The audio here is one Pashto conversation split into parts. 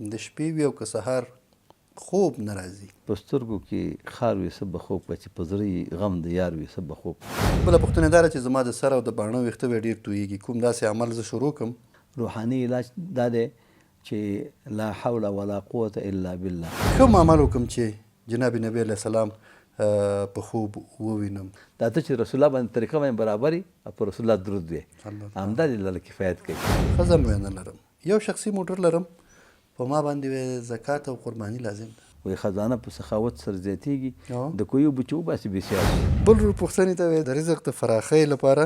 د شپې وي او که سهار خوب نه راځي. په سترګو کې خار وي څه به خوب که، چې په زړه یې غم د یار وي څه به خوب. بله پوښتنه دا ده چې زما د سر او د باڼه ویښته به ډېر تویېږي، کوم داسې عمل زه شروع کړم؟ روحاني علاج دا دی چې لا حول ولا قوة الا بالله. کوم عمل وکړم چې جناب نبی علیه السلام په خوب ووینم؟ دا ته چې رسول الله باندې طریقه باندې برابر یي او په رسول الله درود وی، همدا دې کفایت کوي. ښځه مې نه لرم، یو شخصي موټر لرم، په ما باندې زکات او قرباني لازم ده. وایي خزانه په سخاوت سره زیاتېږي، د کویو بچو وباسي بېسیار. بل پوښتنې ته وایي د رزق د فراخۍ لپاره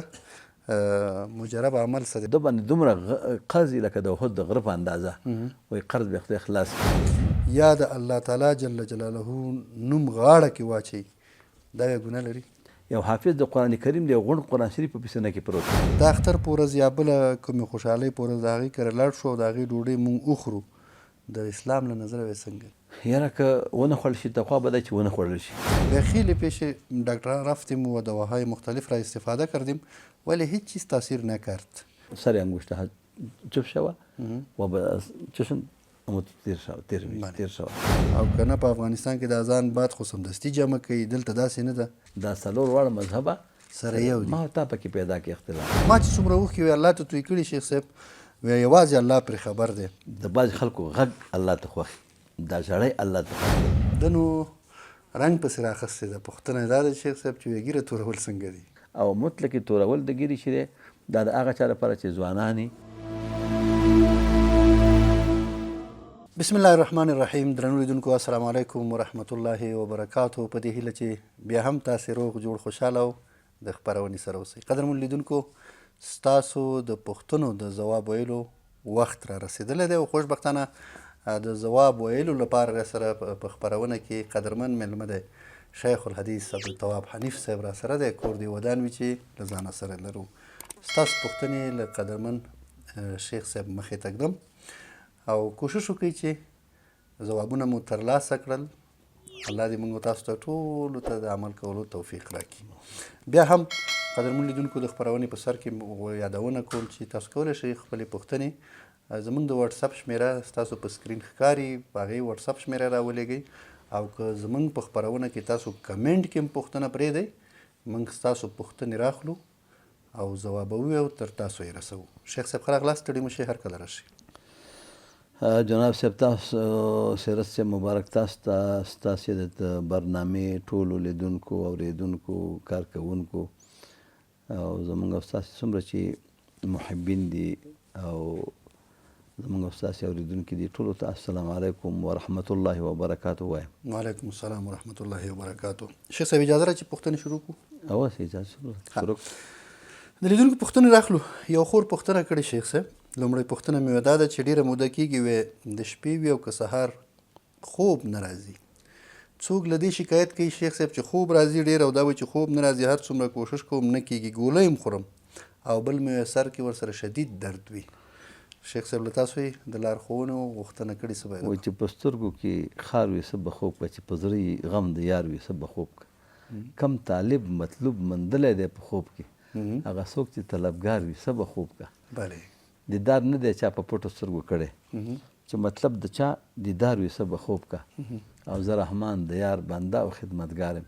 مجرب عمل څه دی؟ ده باندې دومره قرض لکه د احد د غره په اندازه، وایي قرض به خدای خلاص کړي. یا د الله تعالی جل جلاله نوم غاړه کې واچوي، دا یې ګناه لري؟ یو حافظ د قرآن کریم دی، غونډ قرآن شریف په پسینه کې پروت دی. د اختر په ورځ یا بله کومې خوشحالۍ په ورځ د هغې کره لاړ شو او د هغې ډوډۍ مونږ وخورو، د اسلام له نظره به څنګه؟ یاره که ونه خوړل شي تقوا به ده که ونه خوړل شی. به خیلی پیش دکتران رفتیم و دواهای مختلف را استفاده کردیم ولی هیچ چیز تاثیر نکرد. سر انگشتها چپ شوه و به چشم تیر شوه. او که نه په افغانستان کې د اذان بعد خو سمدستي جمع کوي، دلته داسې نه ده. دا څلور واړه مذهبه سره یو دي. ما تا پکې پیدا کې اختلاف. ما چې څومره اوښکې وې الله ته توی کړي شیخ صاحب، وی یوازې الله پرې خبر دی. د بعضې خلکو غږ الله ته خوښ، دا ژړی الله ته خوښ. ده نو رنګ پسې راخیستی ده. پوښتنه دا ده شیخ صاحب چې ږیره تورول څنګه دي؟ او مطلقې تورول د ږیرې چې دی دا د هغه چا لپاره چې ځوانان. بسم الله الرحمن الرحیم. درنو لیدونکو السلام علیکم ورحمت الله وبرکاتو. په دې هیله چې بیا هم تاسې روغ جوړ خوشحاله او د خپرونې سره اوسئ. قدرمن لیدونکو، ستاسو د پوښتنو د ځواب ویلو وخت را رسېدلی دی او خوشبختانه د ځواب ویلو لپاره سره په خپرونه کې قدرمن مېلمه دی شیخ الحدیث عبدالتواب حنیف صاحب را سره دی. کور دی ودان وي چې له ځانه سره لرو. ستاسو پوښتنې له قدرمن شیخ صاحب مخې ته ږدم او کوشش وکړئ چې ځوابونه مو ترلاسه کړل. الله دې موږ تاسو ته ټولو ته د عمل کولو توفیق راکړي. بیا هم قدرمن لیدونکو د خپرونې په سر کې یادونه کوم چې تاسو کولی شئ خپلې پوښتنې زموږ د واتساپ شمیره ستاسو په سکرین ښکاري، په هغې واتساپ شمیره راولېږئ او که زموږ په خپرونه کې تاسو کمنټ کې هم پوښتنه پرېږدئ، موږ ستاسو پوښتنې راخلو او ځوابوو او تر تاسو یې رسوو. شیخ صاحب ښه راغلاست، ستړي مه شئ، هر کله راشئ. جناب صاحب تاسو سیرت صاحب مبارک تاسو ته ستاسې د برنامې ټولو لیدونکو اورېدونکو کارکوونکو او زموږ او ستاسې څومره چې محبین دي او زموږ او ستاسې اورېدونکي دي ټولو ته السلام علیکم ورحمت الله وبرکاتو وایم. وعلیکم السلام ورحمت الله وبرکاتو. شیخ صاحب اجازه را چې پوښتنې شروع کړو؟ اوس اجازه شروع د لیدونکو پوښتنې راخلو. یو خور پوښتنه کړې شیخ صاحب. لومړی پوښتنه مې دا ده چې ډېره موده کېږي وې د شپې وي او که سهار خوب نه راځي. څوک له دې شکایت کوي شیخ صاحب چې خوب راځي ډېر او دا وایي چې خوب نه راځي، هر څومره کوشش کوم نه کېږي، ګولۍ هم خورم او بل مې سر کې ورسره شدید درد وي. شیخ صاحب له تاسو یې د لارښوونو غوښتنه کړې، څه باید وکړم؟ وایي چې په سترګو کې خار وي څه به خوب که، چې په زړه یې غم د یار وي څه به خوب که. کم طالب مطلوب مندلی دی په خوب کې، هغه څوک چې طلبګار وي څه به خوب که. بله دیدار نه دی چا په پټو سترګو کړی، چې مطلب د چا دیدار وي څه به خوب که. او زه رحمان د یار بنده او خدمتګار یم،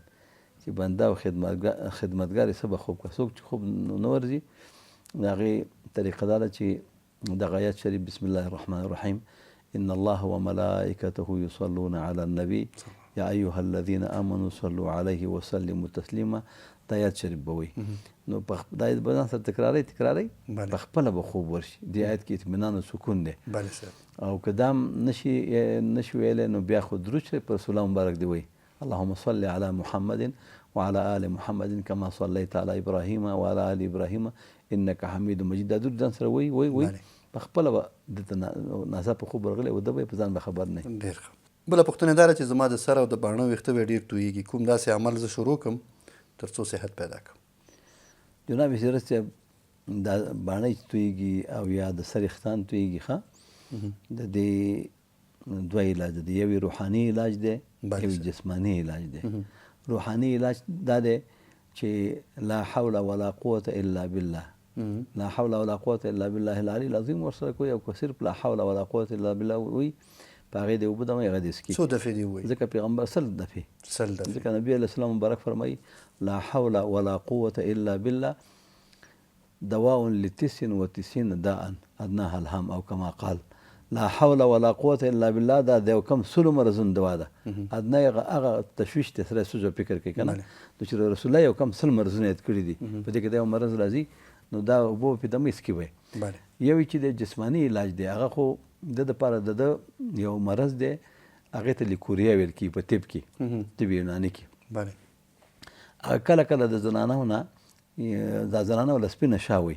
چې بنده او خدمتګار یې څه به خوب که. څوک چې خوب نه ورځي د هغې طریقه دا ده چې دغه آیت شریف بسم الله الرحمن الرحیم ان الله وملائکته یصلون علی النبی یا ایها الذین آمنوا صلوا علیه وسلموا تسلیما. دا آیت شریف به وایي. نو دا آیت به ځان سره تکرارئ په خپله به خوب ورشي. دې آیت کې اطمینان و سکون دی. او که دا نشي ویلی نو بیا خو درود شریف په رسول الله مبارک دی وایي اللهم صل علی محمد وعلى آل محمد كما صليت على إبراهيم وعلى آل إبراهيم إنك حميد مجيد. دا درود ځان سره وایي په خپله به دته ناڅاپه خوب ورغلی او ده به یې په ځان به خبر نه وي. ډېر ښه. بله پوښتنه دا ده چې زما د سر او د باڼه ویښته به ډېر تویېږي، کوم داسې عمل زه شروع کړم تر څو صحت پیدا کړم؟ جناب سیرت صاحب دا باڼه چې تویېږي او یا د سر ویښتان تویېږي ښه، د دې دوه علاج دی. یو یې روحاني علاج دی، یو یې جسماني علاج دی. روحاني علاج دا دی چې لا حول ولا قوة الا بالله، لا حول ولا قوة الا بالله العلي العظیم ورسره کوي. او که صرف لا حول ولا قوة الا بالله وي په هغې د اوبه دمه هغه دې څکي. څو دفعې دې ووایي؟ ځکه پیغمبر 100 دفعې ځکه نبي علیه السلام مبارک فرمایي لا حول ولا قوة الا بالله دواء ل99 داء ادناها الهم او كما قال. لا حول ولا قوة الا بالله دا د یو کم سلو مرضونو دوا ده. ادنا هغه تشویش ته سره سوچ فکر کوي کنه نو چې رسول الله یو کم سل مرضونه یاد کړي دي په دې کې دا یو مرض راځي نو دا اوبه په دمه څکي وي. یو چې د جسمانی علاج دی هغه خو د لپاره د یو مرض دی هغه ته لیکوریا ویل کی په طب کې طب یوناني کې. کله کله د زنانو نه دا زنانه ول سپینه شاوي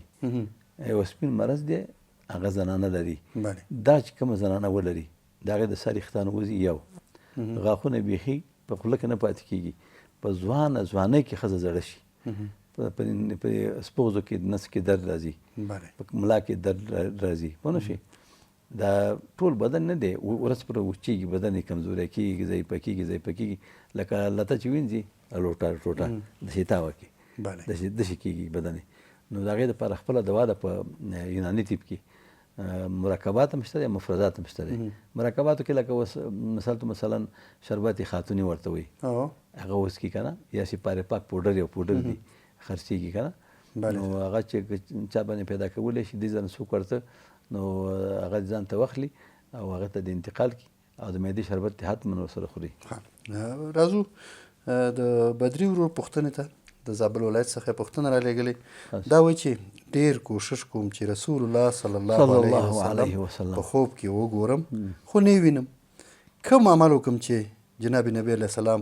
یو سپین مرض دی هغه زنانه لري. دا چې کوم زنانه ولري دا هغه د سر اختان وزي یو غاښونه بیخي په خوله کې نه پاتې کېږي په ځوانۍ کې ښځه زړه شي په سپوږو کې نس کې درد راځي په ملا کې درد راځي پوه نه شئ. دا ټول بدن نه دی ورځ پر وچېږي بدن یې کمزوری کېږي ضعیفه کېږي لکه لته چې وینځي ټوټه داسې تاوه کې داسې کېږي بدن یې. نو د هغې دپاره خپله دوا ده په یوناني طب کې مرکبات هم شته دی مفردات هم شته دی. مرکباتو کې لکه مثلا شربت خاتوني ورته وایي هغه وڅکي که نه یا سپارې پاک پوډر یو پوډر دی خرڅېږي که نه نو هغه چې چا باندې پیدا کولی شي دې ځان څوک ورته نو هغه ځان ته واخلي او هغه ته د انتقال کړي او د معدې شربت یې حتما ورسره خوري. راځو د بدري ورور پوښتنې ته. د زابل ولایت څخه پوښتنه رالیږلې دا وایي چې ډېر کوشش کوم چې رسول الله صلی الله علیه وسلم په خوب کې وګورم خو نه وینم. کوم عمل وکړم چې جناب نبی علیه السلام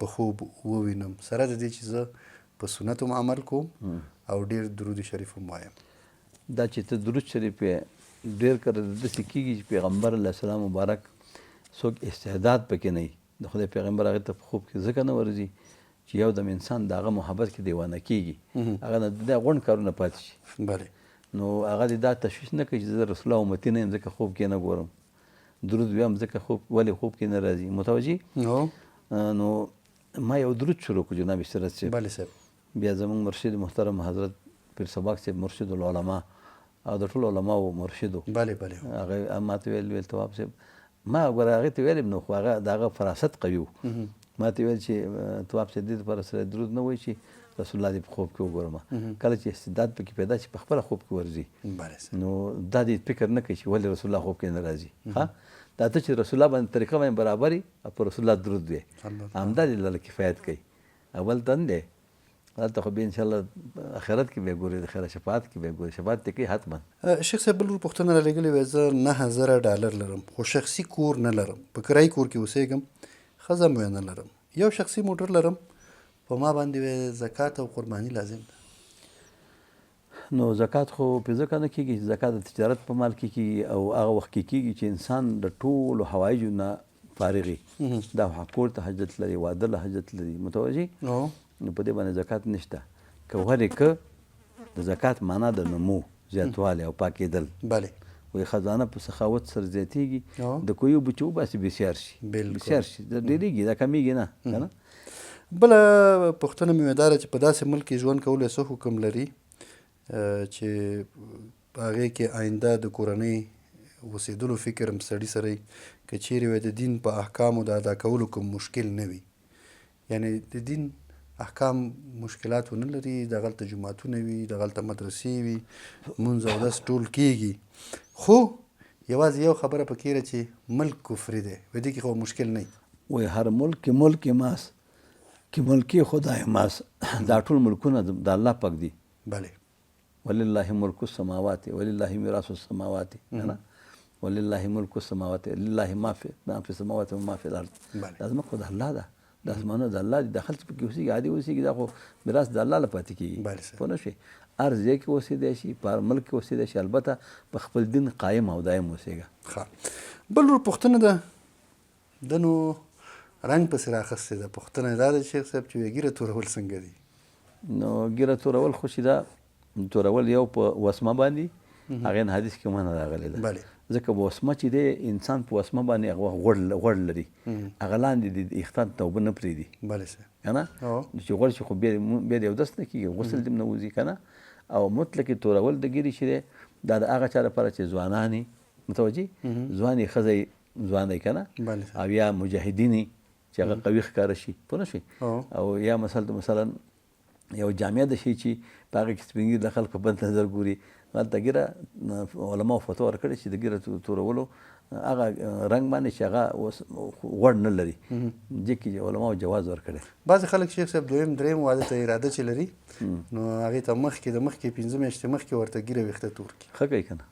په خوب ووینم سره د دې چې زه په سنتو عمل کوم او ډېر درود شریف هم وایم؟ دا چې ته درود شریف ډېر کړه داسې کېږي چې پیغمبر علیه السلام مبارک څوک استعداد پکې نه وي د خدای پیغمبر هغې ته په خوب کې ځکه نه ورځي چې یو دم انسان د هغه محبت کې دیوانه کېږي هغه نه د غونډ کارونه پاتې شي نو هغه دې دا تشویش نه کوي چې زه رسول الله امتي نه یم ځکه خوب کې نه ګورم درود ویم ځکه ولې خوب کې نه راځي متوجه. نو ما یو درود شروع کړو جناب سرت صاحب بیا زموږ مرشد محترم حضرت پیر سباق صاحب مرشد العلماء او د ټولو علماو مرشد هغه ما ته ویل تواب صاحب ما ګوره هغې ته ویلم نو خو هغه د هغه فراست قوي و ما ته ویل چې تواب صاحب دې دپاره سره درود نه وایي چې رسول الله دې په خوب کې وګورم کله چې استعداد پکې پیدا شي په خپله خوب کې ورځي نو دا دې فکر نه کوي چې ولې رسول الله خوب کې نه راځي دا ته چې رسول الله باندې طریقه باندې برابر وي په رسول الله درود وي همدا دې لاله کفایت کوي. اول تن دی هلته خو بیا انشاءالله آخرت کې بیا ګوري د خیره شفاعت کې بیا ګوري شفاعت دې کوي حتما. شیخ صاحب بل پوښتنه رالیږلې وی زه $9000 لرم خو شخصي کور نه لرم په کرایي کور کې اوسېږم ښځه مو نه لرم یو شخصي موټر لرم په ما باندې زکات او قرباني لازم ده. نو زکات خو په ځکه نه کېږي زکات د تجارت په مال کې کېږي او هغه وخت کې کېږي چې انسان د ټولو حوایجو نه فارغ وي دا کور ته حاجت لري واده له حاجت لري متوجه نو په دې باندې زکات نشته. که هرې د زکات معنا د نمو زیاتوالی او پاکېدل وایي خزانه په سخاوت سره زیاتېږي د کویو بچو باسي بسیار شي ډېرېږي دا کمیږي نه که نه. بله پوښتنه مې دا ده چې په داسې ملک کې ژوند کولو څه حکم لري چې په هغې کې آینده د کورنۍ اوسېدلو فکر هم سړي سره وي که چیرې وی د دین په احکامو د ادا کولو کوم مشکل نه وي یعنې د دین احکام مشکلات ونه لري دغلته جوماتونه وي دغلته مدرسې وي مونځ او داس ټول کېږي خو یوازې یو خبره پکې ده چې ملک کفري دی وی دې کې خو مشکل نه وي وی هر ملک ماست که ملکی خدای ماست دا ټول ملکونه د الله پاک دي ولله ملک السماوات ولله میراث السماوات ولله ملک السماوات لله ما فی السماوات و ما فی الارض دا زموږ خو د الله ده د اسمانو د الله دي د خلک پکې اوسېږي عادي اوسېږي دا خو میراث د الله له پاتې کېږي پوه نه شوې هر ځای کې اوسېدی شي په هر ملک کې اوسېدی شي البته په خپل دین قایم او دایم اوسېږه. بل ورور پوښتنه ده د نو رنګ پسې راخیستې ده پوښتنه دا ده شیخ صاحب چې ږیره تورول څنګه دي؟ نو ږیره تورول خو چې ده تورول یو په وسمه باندې هغې نه حدیث کې منع راغلی ده ځکه وسمه چې دی انسان په وسمه باندې هغه غوړ لري هغه لاندې د اختان توبه نه پرېږدي که نه چې غوړ شي خو بیا د اودس نه کېږي غسل دې نه وځي که نه او مطلقې تورول د ږیرې چې دی دا د هغه چا لپاره چې ځوانان متوجه ځوانې ښځه ځوان دی که نه بله. او یا مجاهدین چې هغه قوي ښکاره شي پوه نه شوې او یا مثلا یو جامعه ده شي چې په هغې کې سپین ږیري د خلکو په بد نظر ګوري هلته ږیره علماو فتوا ورکړې چې د ږیره تورولو هغه رنګ باندې چې هغه اوس غوړ نه لري دې کې علماو جواز ورکړی. بعضې خلک شیخ صاحب دویم دریم واده ته اراده چې لري نو هغې ته مخکې 15 میاشتې مخکې ورته ږیره ویښته تور کړي. ښه کوي که نه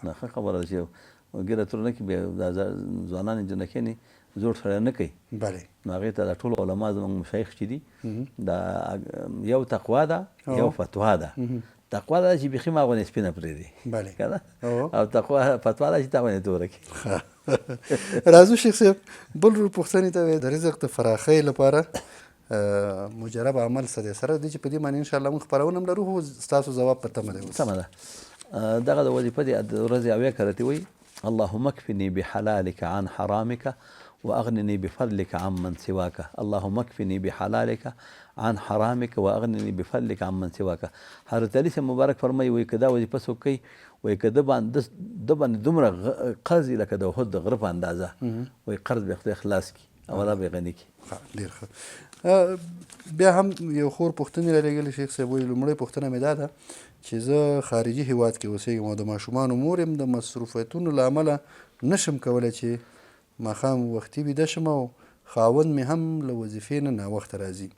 نه ښه خبره ده چې ږیره تور نه کړي بیا دا ځوانان جنکیانې زوړ سړی نه کوي. بله. نو هغې ته دا ټول علما زموږ مشایخ چې دي دا یو تقوا ده یو فتوا ده. تقوا دا چې بیخي ما غونې سپینه پرېږدي که نه او تقوا فتوا دا چې تا غونې توره کړي. راځو شیخ صاحب بل پوښتنې ته د رزق د فراخۍ لپاره مجرب عمل څه دی سره دی چې په دې باندې انشاءالله موږ خپرونه هم لرو خو ستاسو ځواب په تمه دی. سمه ده. دغه د وظیفه د ورځې اویا کرتې وایي اللهم اکفني بحلالك عن حرامك واغنني بفضلك عمن سواك. اللهم اكفني بحلالك عن حرامك واغنني بفضلك عمن سواك. حضرت علی سے مبارک فرمایي وایي که دا وظیفه څوک کوي وایي که د باندې دومره قرض لکه د احد د غره په اندازه وایي قرض به خدای خلاص کړي او الله به یې غني کړي. ډېر ښه. بیا هم یو خور پوښتنې رالیږلې شیخ صاحب وایي لومړۍ پوښتنه مې دا ده چې زه خارجي هیواد کې اوسېږم او د ماشومانو مور یم د مصروفیتونو له امله نشم کولی چې ماښام وختي بیده شم او خاوند مې هم له وظیفې نه ناوخته راځي.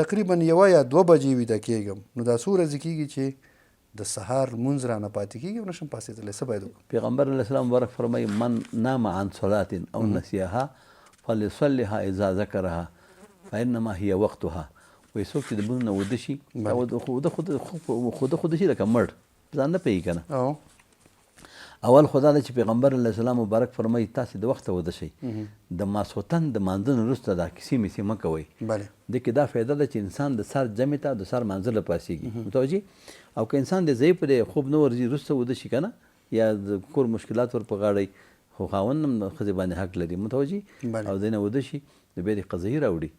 تقریبا 1 یا 2 بجې ویده کېږم. نو دا څو ورځې کېږي چې د سهار لمونځ رانه پاتې کېږي او نشم پاڅېدلی. څه باید وکړم؟ پیغمبر علیه السلام مبارک فرمایي من نام عن صلاة او نسیها فليصلها اذا ذکرها فانما هي وقتها. وایي څوک چې د لمونځ نه وده شي خوده شي لکه مړ ځان نه پوهېږي که نه. اول خو دا ده چې پیغمبر علیه السلام مبارک فرمایي تاسې د وخته وده شئ. د ماسخوتن د مانځه نه وروسته دا کیسې میسې مه کوئ. دې کې دا فایده ده چې انسان د سر جمعې ته د سر مانځه له پاسېږي. متوجه. او که انسان د ضعیف دی خوب نه ورځي وروسته وده شي که نه یا د کور مشکلات ور په غاړه خو خاوند هم ښځې باندې حق لري. متوجه. او دی نه وده شي نو بیا دې قضایي راوړي.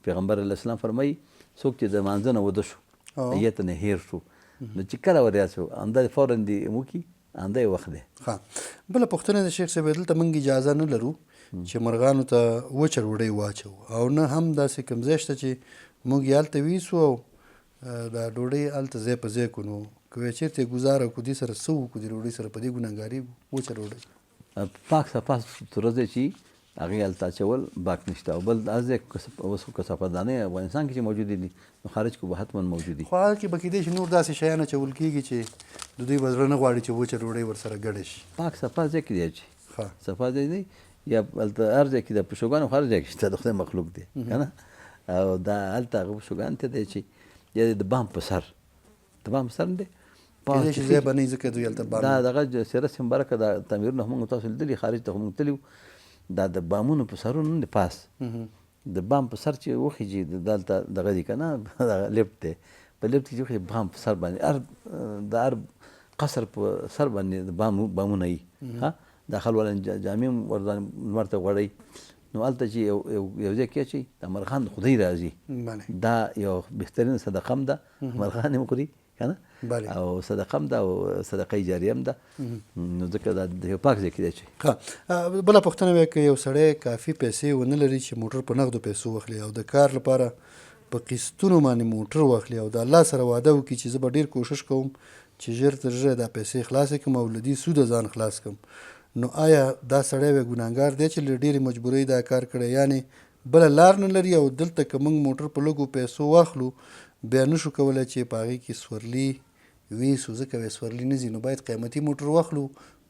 پیغمبر علیه السلام فرمایي څوک چې د مانځه نه وده شو نیت نه هیر شو نو چې کله ور یاد شو همدا فورا دې وکړي همدا یې وخت دی. ښه. بله پوښتنه د شیخ صاحب دلته موږ اجازه نه لرو چې مرغانو ته وچه ډوډۍ واچوو او نه هم داسې کوم ځای شته چې موږ یې هلته ویسو او دا ډوډۍ هلته ځای په ځای کړو. نو که چېرته یې ګزاره کړو دې سره څه وکړو دې ډوډۍ سره په دې ګناهګاري وچه ډوډۍ پاک صفا سوتره ځای چې هغې هلته اچول باک نشته. او بل دا ځای اوس کثافاتدانۍ افغانستان کې چې موجودې دي نو خارج کې به حتما موجود دي. خو هغه کې به کیدای شي نور داسې شیان اچول کېږي چې د دوی به زړه نه غواړي چې وچه ډوډۍ ورسره ګډه شي. پاک صفا ځای کې دی چې صفا ځای دی یا هلته هر ځای کې د پشوګانو هر ځای کې شته د خدای مخلوق دی که نه. او دا هلته هغه پشوګان ته دی چې یا د بام په سر د بام په سر دی کېدای شي ځای به نه وي ځکه دوی هلته بام دا دغه سیرت مبارکه دا تعمیرونه موږ تاسو لیدلي خارج ته موږ تللي دا د بامونو په سرونو نه د پاس د بام په سر چې وخیږي دلته دغه دی که نه لیفټ دی په لیفټ کې چې وخیږي بام په سر باندې د هر قصر په سر باندې د بامونه وي دا خلوله جامې لمر ته غوړوي نو هلته چې یو ځای کې اچوي دا مرغان د خدای راځي دا یو بهترین صدقه هم ده مرغان هم خوري که نه او صدقه هم ده او صدقه جاریه هم ده نو ځکه دا د یو پاک ځای کې دی چې بله پوښتنه بیا که یو سړی کافي پیسې ونه لري چې موټر په نغدو پیسو واخلي او د کار لپاره په قسطونو باندې موټر واخلي او د الله سره واده وکړي چې زه به ډېر کوشش کوم چې ژر تر ژره دا پیسې خلاصې کړم او له دې سوده ځان خلاص کړم نو آیا دا سړی به ګناهګار دی چې له ډېرې مجبورۍ دا کار کړی یعنې بله لار نه لري او دلته که موږ موټر په لږو پیسو واخلو بیا نشو کولی چې په هغې کې سورلي ویسو ځکه بیا سورلي نه ځي نو باید قیمتي موټر واخلو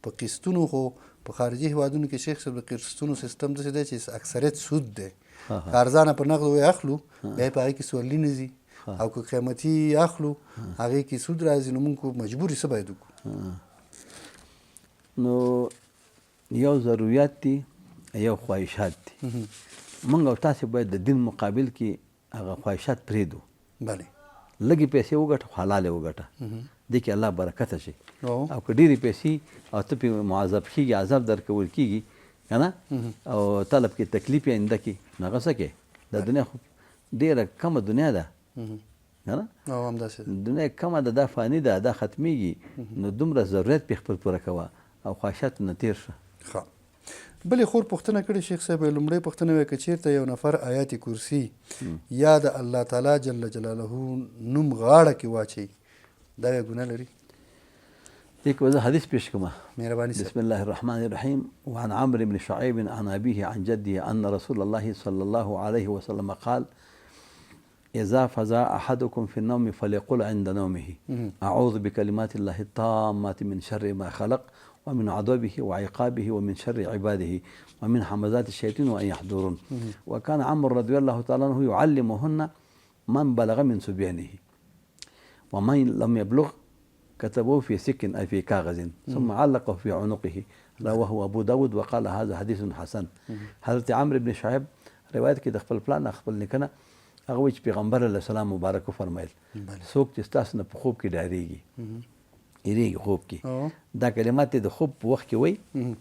په قسطونو خو په خارجي هیوادونو کې شیخ صاحب د قسطونو سیستم داسې دی چې اکثریت سود دی ارزانه په نغدو اخلو بیا په هغې کې سورلي نه ځي او که قیمتي اخلو هغې کې سود راځي نو موږ مجبوري څه باید وکړو نو یو ضروریات دي یو خواهشات دي موږ او تاسې باید د دین مقابل کې هغه خواهشات پرېږدو بله لږې پیسې وګټه حلالې وګټه دې کې الله برکته شي او که ډېرې پیسې او ته پرې معذب کېږي عذاب درکول کېږي که نه او طلب کې تکلیف یې آینده کې نو هغه څه کوې دا دنیا خو ډېره کمه دنیا ده که نه دنیا کمه ده دا فاني ده دا ختمیږي نو دومره ضرورت پې خپل پوره کوه او خواهشاتو نه تېر شه. بلې خور پوښتنه کړې شیخ صاحب لومړی پوښتنه وی که چېرته یو نفر آیات کرسي یا د الله تعالی جل جلاله نوم غاړه کې واچوي دا یې ګناه لري؟ دې کې زه حدیث پیش کوم. مهرباني صاحب. بسم الله الرحمن الرحيم. وعن عمرو بن شعيب عن أبيه عن جده أن رسول الله صلى الله عليه وسلم قال إذا فزع أحدكم في النوم فليقل عند نومه أعوذ بكلمات الله التامات من شر ما خلق ومن عذابه وعقابه ومن شر عباده ومن حمزات الشياطين وأن يحضرون. وكان عمرو رضي الله تعالى عنه يعلمهن من بلغ من صبيانه ومن لم يبلغ كتبوه في سكن أي في كاغذ ثم علقه في عنقه. رواه أبو داود وقال هذا حديث حسن. حضرت عمرو بن شعيب روایت کې د خپل پلان خپل نکنه هغه وی چې پیغمبر علیه السلام مبارک فرمایل څوک چې ستاسو نه په خوب کې ډارېږي یریږي خوب کې دا کلمات د خوب په وخت کې وی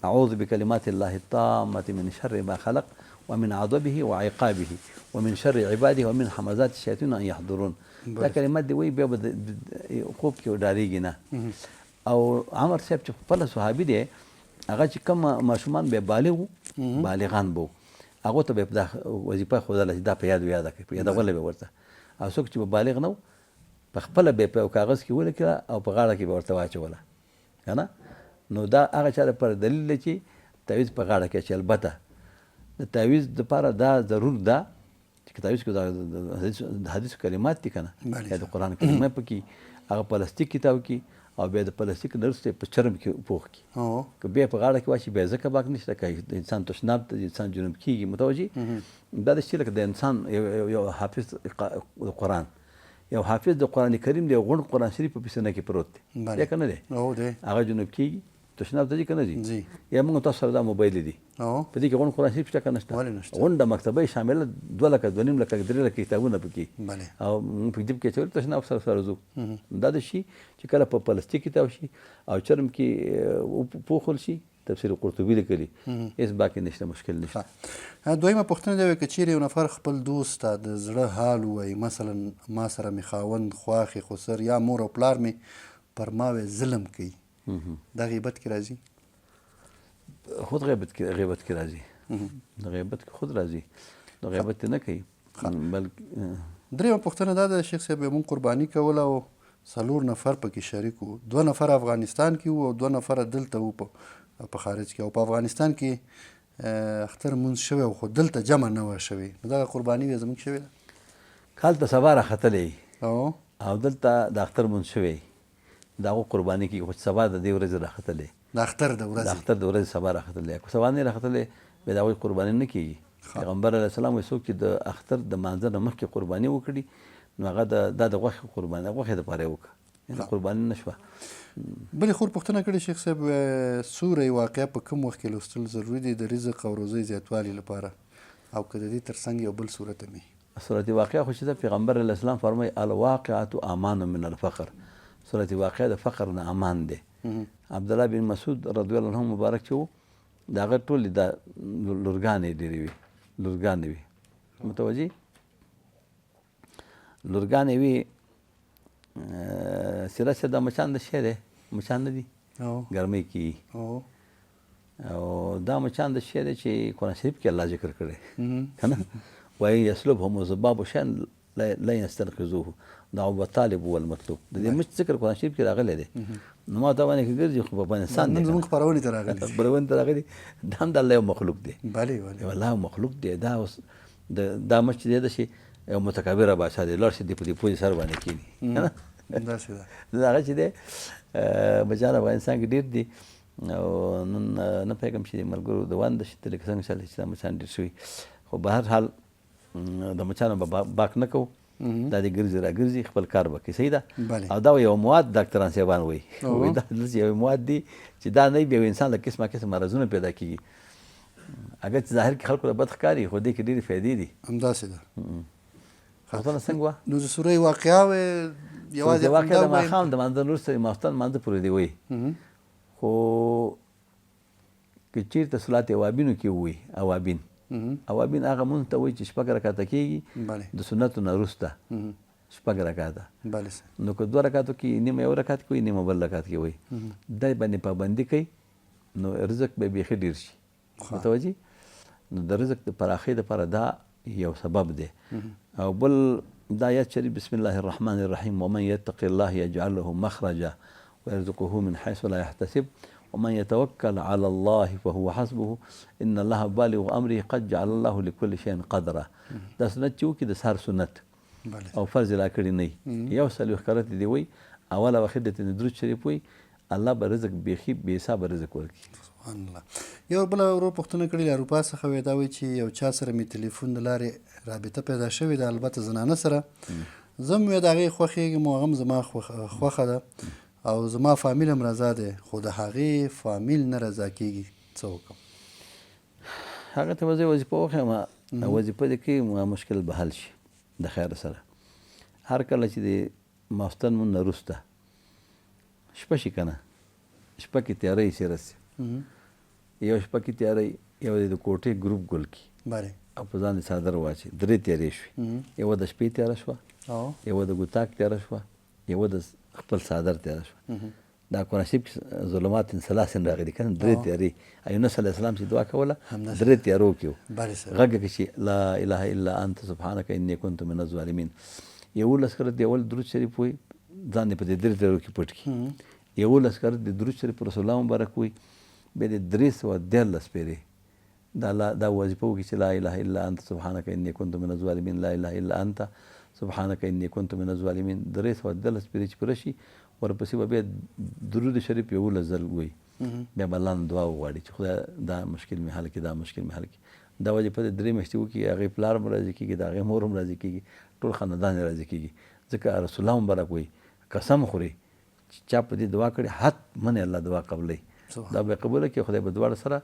اعوذ بکلمات الله التامة من شر ما خلق ومن عذابه وعقابه ومن شر عباده ومن حمزات الشياطين ان يحضرون. دا کلمات دی وی بیا خوب کې ډارېږي نه. او عمر صاحب چې خپل صحابي دی هغه چې کوم ماشومان به بالغان بو هغه ته به دا وظیفه ښودله چې دا په یاد یاده کړي په یادوله به ورته او څوک چې بالغ نه و په خپله به په کاغذ کې ولیکله او په غاړه کې به ورته واچوله که نه. نو دا هغه چا لپاره دلیل دی چې تعویض په غاړه کې چې البته د تعویض دپاره دا ضرور ده چې تعویض کې د حدیثو کلمات دي که نه یا د قرآن کلمه پکې هغه پلاستیک کتاب کې او بیا د پلاستیک نه وروسته په چرم کې پوخ کړي که بیا په غاړه کې واچي بیا ځکه باک نشته که د انسان تشناب ته د انسان جنوب کېږي متوجه دا د شي لکه د انسان یو حافظ د قرآن یو حافظ د قرآن کریم دی غوڼ قرآن شریف په سینه کې پروت دی یا که نه دی هغه جنوب کېږي تشناب ته ځي که نه ځي یا موږ تاسو سره دا موبایل دي په دې کې غوڼ قرآن شریف شته که نشته غونډه مکتبه یې شامله 2 لکه 2.5 لکه 3 لکه کتابونه پکې او موږ په جیب کې اچولي تشناب سره ځو دا د شي چې کله په پلاستیک کتاب شي او چرم کې پوښل شي تفسیر قرطبي لیکلي هېڅ باقي نشته مشکل نشته. دویمه پوښتنه دا وی که چیرې یو نفر خپل دوست ته د زړه حال ووایي مثلا ما سره مې خاوند خواښې خسر یا مور او پلار مې پر ما ظلم کوي دا غیبت کې راځي؟ خود غیبت کې راځي د غیبت کې خود راځي د غیبت نه کوي بلکې. درېیمه پوښتنه دا ده شیخ صاحب مونږ قرباني کوله او 4 نفر پکې شریک وو 2 نفر افغانستان کې وو او 2 نفر دلته وو په خارج کې او په افغانستان کې اختر مونځ شوی او خو دلته جمع نه وه شوې نو دغه قرباني بیا زموږ شوې ده هلته سبا راختلی او دلته د اختر مونځ شوی د هغو قرباني کېږي خو چې سبا د دې ورځې راختلی د اختر د ورځې سبا راختلی که سبا نه راختلی بیا د هغوی قرباني نه کېږي. پیغمبر علیه السلام وایي څوک چې د اختر د مانځه نه مخکې قرباني وکړي نو هغه دا د غوښې قرباني غوښې دپاره یې وکړه یعنې قرباني نه شوه. بلې خور پوښتنه کړې شیخ صاحب سوره واقعه په کوم وخت کې لوستل ضروري دي د رزق او روزۍ زیاتوالي لپاره او که د دې تر څنګ یو بل صورت هم وي؟ سورت واقعه خو چې ده پیغمبر علیه السلام فرمایي الواقعة امان من الفقر سورت واقعه د فقر نه امان دی. عبدالله بن مسعود رضی الله عنه مبارک چې و د هغه ټولې دا لورګانې ډېرې وي لورګانې وي متوجه لورګانې وي سیرت صاحب دا مچان د شی دی مچان نه دي ګرمۍ کې او دا مچان د شی دی چې قرآن شریف کې الله ذکر کړی که نه وایي یسلبهم الذباب شیئا لا یستنقذوه دا هو الطالب والمطلوب د دې مچ ذکر قرآن شریف کې راغلی دی نو ما ته باندې کې ګرځي خو په افغانستان دی زموږ خپرونې ته راغلی دا هم د الله یو مخلوق دی یو الله مخلوق دی دا اوس دا مچ دی د شي یو متکبره بادشاه دی لاړ شي دی په دې پوزې سر باندې کښېني داسې ده هغه چې دی بچیان افغانستان کې ډېر دي او نن نه پوهېږم چې د ملګرو د وانده شي لکه څنګه چې دا مچان ډېر شوي خو به هر حال د مچانو به باک نه کوو دا دې ګرځي را ګرځي خپل کار به کوي صحیح ده. او دا یو مواد ډاکټران صاحبان وایي دا داسې یو مواد دي چې دا نه وي یو انسان له قسمه قسم مرضونه پیدا کېږي اگر چې ظاهر کې خلکو ته بد ښکاري خو دې کې ډېرې فایدې دي همداسې ده. پوښتنه څنګه وه؟ نو د سورې واقعه وې یوازې واقعه د ماښام د مانځه نه وروسته ماخوستن مانځه پورې دی وایي خو که چېرته صلات اوابینو کې ووایي اوابین هغه مونځ ته وایي چې 6 رکعته کېږي د سنتو نه وروسته 6 رکعته نو که 2 رکعتو کې نیمه یو رکعت کوي نیمه بل رکعت کې وایي دی باندې پابندي کوي نو رزق به بیخي ډېر شي متوجي. نو د رزق د پراخۍ دپاره دا یو سبب دی. او بل دا آیات شریف بسم الله الرحمن الرحیم ومن یتق الله یجعل له مخرجا ويرزقه من حيث لا يحتسب ومن يتوكل على الله فهو حسبه ان الله بالغ امره قد جعل الله لكل شيء قدرا. دا سنت چې وکړي د سهار سنت او فرض لا کړي نه یو څلوېښت کرته دی وایي اوله وخت د درود شریف وایي الله به رزق بیخي بې حسابه رزق ورکړي. سبحان الله. یو بله ورور پوښتنه کړې له اروپا څخه وایي دا وایي چې یو چا سره مې تلیفون د لارې رابطه پیدا شوې ده، البته زنانه سره، زه هم د هغې خوښېږم او هغه هم زما خوښه ده او زما فامیل هم رضا دی، خو د هغې فامیل نه رضا کېږي، څه وکړم؟ هغه ته به زه وظیفه وښیم، وظیفه دې کوي مشکل به حل شي د خیر سره. هر کله چې د ماخوستن مونځ نه وروسته شپه شي که نه، شپه کې تیارۍ چې راسي، یو شپه کې تیارۍ، یو د کوټې ګروپ ګل کړي او په ځان د څادر واچي، 3 تیارې شوې، یوه د شپې تیاره شوه، یوه د ګوتاک تیاره شوه، یوه د خپل څادر تیاره شوه. دا قرآن شریف کې ظلمات ثلاث راغلي که نه، 3 تیارې. یونس علیه السلام چې دعا کوله 3 تیارو کې و، غږ کې چې لا اله الا انت سبحانک انی کنت من الظالمین. 11 کرت د اول درود شریف وایي، ځان یې په دې 3 تیارو کې پټ کړي. 11 کرت د درود شریف رسول الله مبارک وایي، بیا د 314 پیرې دا وظیفه وکړي چې لا اله الا انت سبحانک انی کنت من الظالمین، لا اله الا انت سبحانک انی کنت من الظالمین. 314 پیرې چې پوره شي، ورپسې به بیا درود شریف 11 ځل وایي، بیا به الله نه دعا وغواړي چې خدای دا مشکل مې حل کړي، دا مشکل مې حل کړي. دا وظیفه د 3 میاشتې وکړي، هغې پلار هم راضي کېږي، د هغې مور هم راضي کېږي، ټول خاندان یې راضي کېږي. ځکه رسول الله مبارک وایي قسم خوري چې چا په دې دعا کړې حتما یې الله دعا قبلوي، دا به یې قبوله کړي، خدای به دواړه سره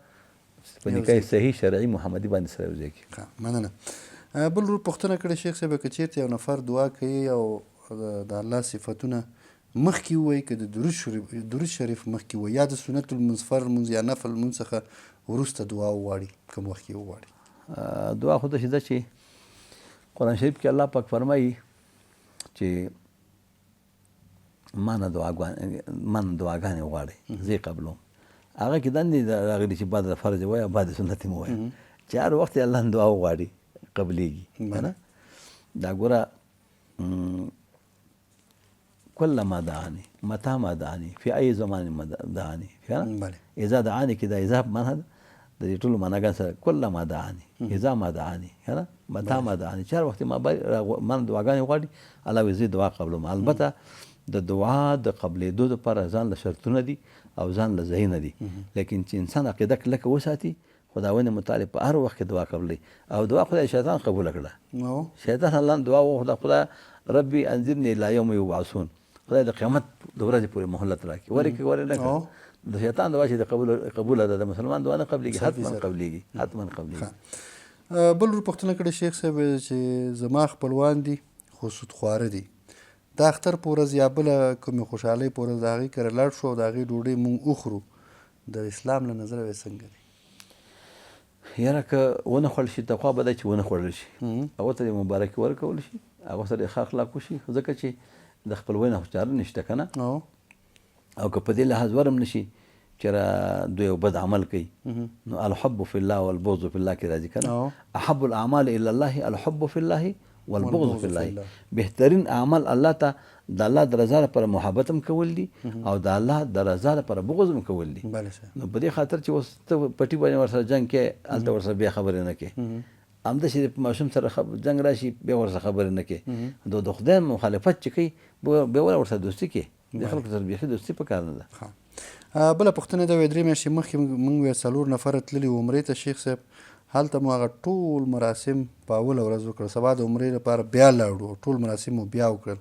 په نکاح صحیح شرعي محمدي باندې سره یوځای کړي. مننه. بل ورور پوښتنه کړې شیخ صاحب، که چېرته یو نفر دعا کوي او د الله صفتونه مخکې ووایي، که د درود شریف مخکې ووایي یا د سنت المنځ فرض لمونځ یا نفل لمونځ څخه وروسته دعا وغواړي، کوم وخت کې وغواړي؟ دعا خو داسې ده چې قرآن شریف کې الله پاک فرمایي چې ما نه دعاګانې وغواړئ زه یې قبلوم. هغه کې دندې راغلي چې بعد د فرض وایي او بعد د سنت یې مه وایه، چې هر وخت یې الله نه دعا وغواړي قبلیږي که نه. دا ګوره كل ما دعاني متى ما دعاني في أي زمان ما دعاني إذا دعاني كده إذا ما هذا د دې ټولو معناګان سره كل ما دعاني إذا ما دعاني کنه متى ما دعاني، چې هر وخت ما من دعاګانې وغواړي الله وایي زه دعا قبلوم. البته د دعا د قبلېدو دپاره ځان له شرطونه دي او ځان له ځایونه دي، لیکن چې انسان عقیده کلکه وساتي خداوند متعال په هر وخت کې دعا قبلوي. او دعا خدای شیطان قبوله کړه، شیطان الله دعا وغوښته خدای ربي انظرني الى يوم يبعثون، خدای د قیامت د ورځې پورې مهلت راکړي، ورې نه کړه. د شیطان دعا چې د قبوله ده، د مسلمان دعا نه قبلېږي، حتما قبلېږي، حتما قبلېږي. بل ورور پوښتنه کړې شیخ صاحب چې زما خپلوان دي خو سودخواره دي، د اختر په ورځ یا بله کومې خوشحالۍ په ورځ د هغې کره لاړ شو او د هغې ډوډۍ مونږ وخورو، د اسلام له نظره به څنګه دی؟ یاره که ونه خوړل شي تقوا به ده چې ونه خوړل شي، هغو ته د مبارکي ورکول شي، هغو سره ښه اخلاق وشي، ځکه چې د خپلوۍ نه خو چاره نشته که نه. او که په دې لحاظ ورم نشي چې دوی یو بد عمل کوي، نو الحب فی الله والبغض فی الله کې راځي که نه. احب الاعمال الی الله الحب فی الله والبغض فی الله. بهترین اعمال الله ته د الله د رضا لپاره محبت هم کول دي او د الله د رضا لپاره بغض هم کول دي. نو په دې خاطر چې اوس ته پټي باندې ورسره جنګ کې، هلته ورسره بیا خبرې نه کوې، همداسې په ماشوم سره جنګ راشي بیا ورسره خبرې نه کوې، د خدای مخالفت چې کوي بیا ولې ورسره دوستي کوې، د خلکو سره بیخي دوستي پکار نه ده. بله پوښتنه دا وایي 3 میاشتې مخکې موږ 4 نفره تللي وو عمرې ته شیخ صاحب، هلته مو هغه ټول مراسم په اوله ورځ وکړل، سبا د عمرې لپاره بیا لاړو، ټول مراسم مو بیا وکړل،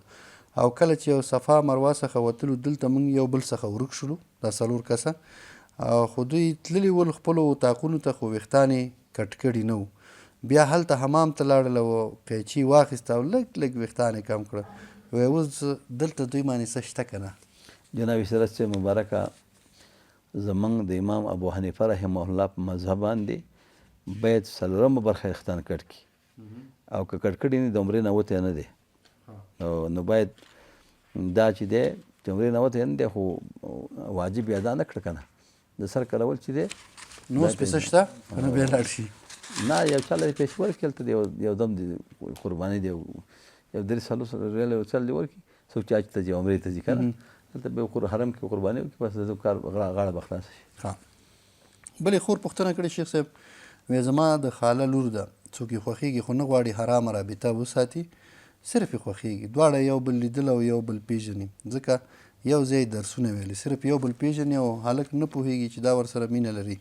او کله چې یو صفا مروه څخه وتلو دلته موږ یو بل څخه ورک شولو، دا 4 کسه، خو دوی تللي ول خپلو اطاقونو ته، خو ویښتان یې کټ کړي نه وو. بیا هلته حمام ته لاړل او قیچي واخیسته او لږ لږ ویښتان یې کم کړه. وایي اوس دلته دوی باندې څه شته که نه؟ جناب سرت صاحب مبارکه زمونږ د امام ابو حنیفه رحمه الله په مذهب باندې باید 4مه برخه ویښتان کټ کړي، او که کټ کړي نه د عمرې نه وتی نه دی، نو باید دا چې دی چې عمرې نه وتی نه دی، خو واجب یې ادا نه کړه که نه، د سر کلول چې دی نو اوس پیسه شته که نه بیا لاړ شي؟ نه یو چا له پیسې ورکړي هلته یو دم د قرباني دی یو 300 ریاله یو چل دی ورکړي څوک چې حج ته ځي عمرې ته ځي که نه هلته به حرم کې قرباني وکړي بس د کار غاړه به خلاصه شي. بلې خور پوښتنه کړې شیخ صاحب وایي زما د خاله لور ده څوک یې خوښېږي خو نه غواړي حرامه رابطه وساتي صرف یې خوښېږي دواړه یو بل لیدل او یو بل پیژني ځکه یو ځای درسونه ویلي صرف یو بل پیژني او هلک نه پوهېږي چې دا ورسره مینه لري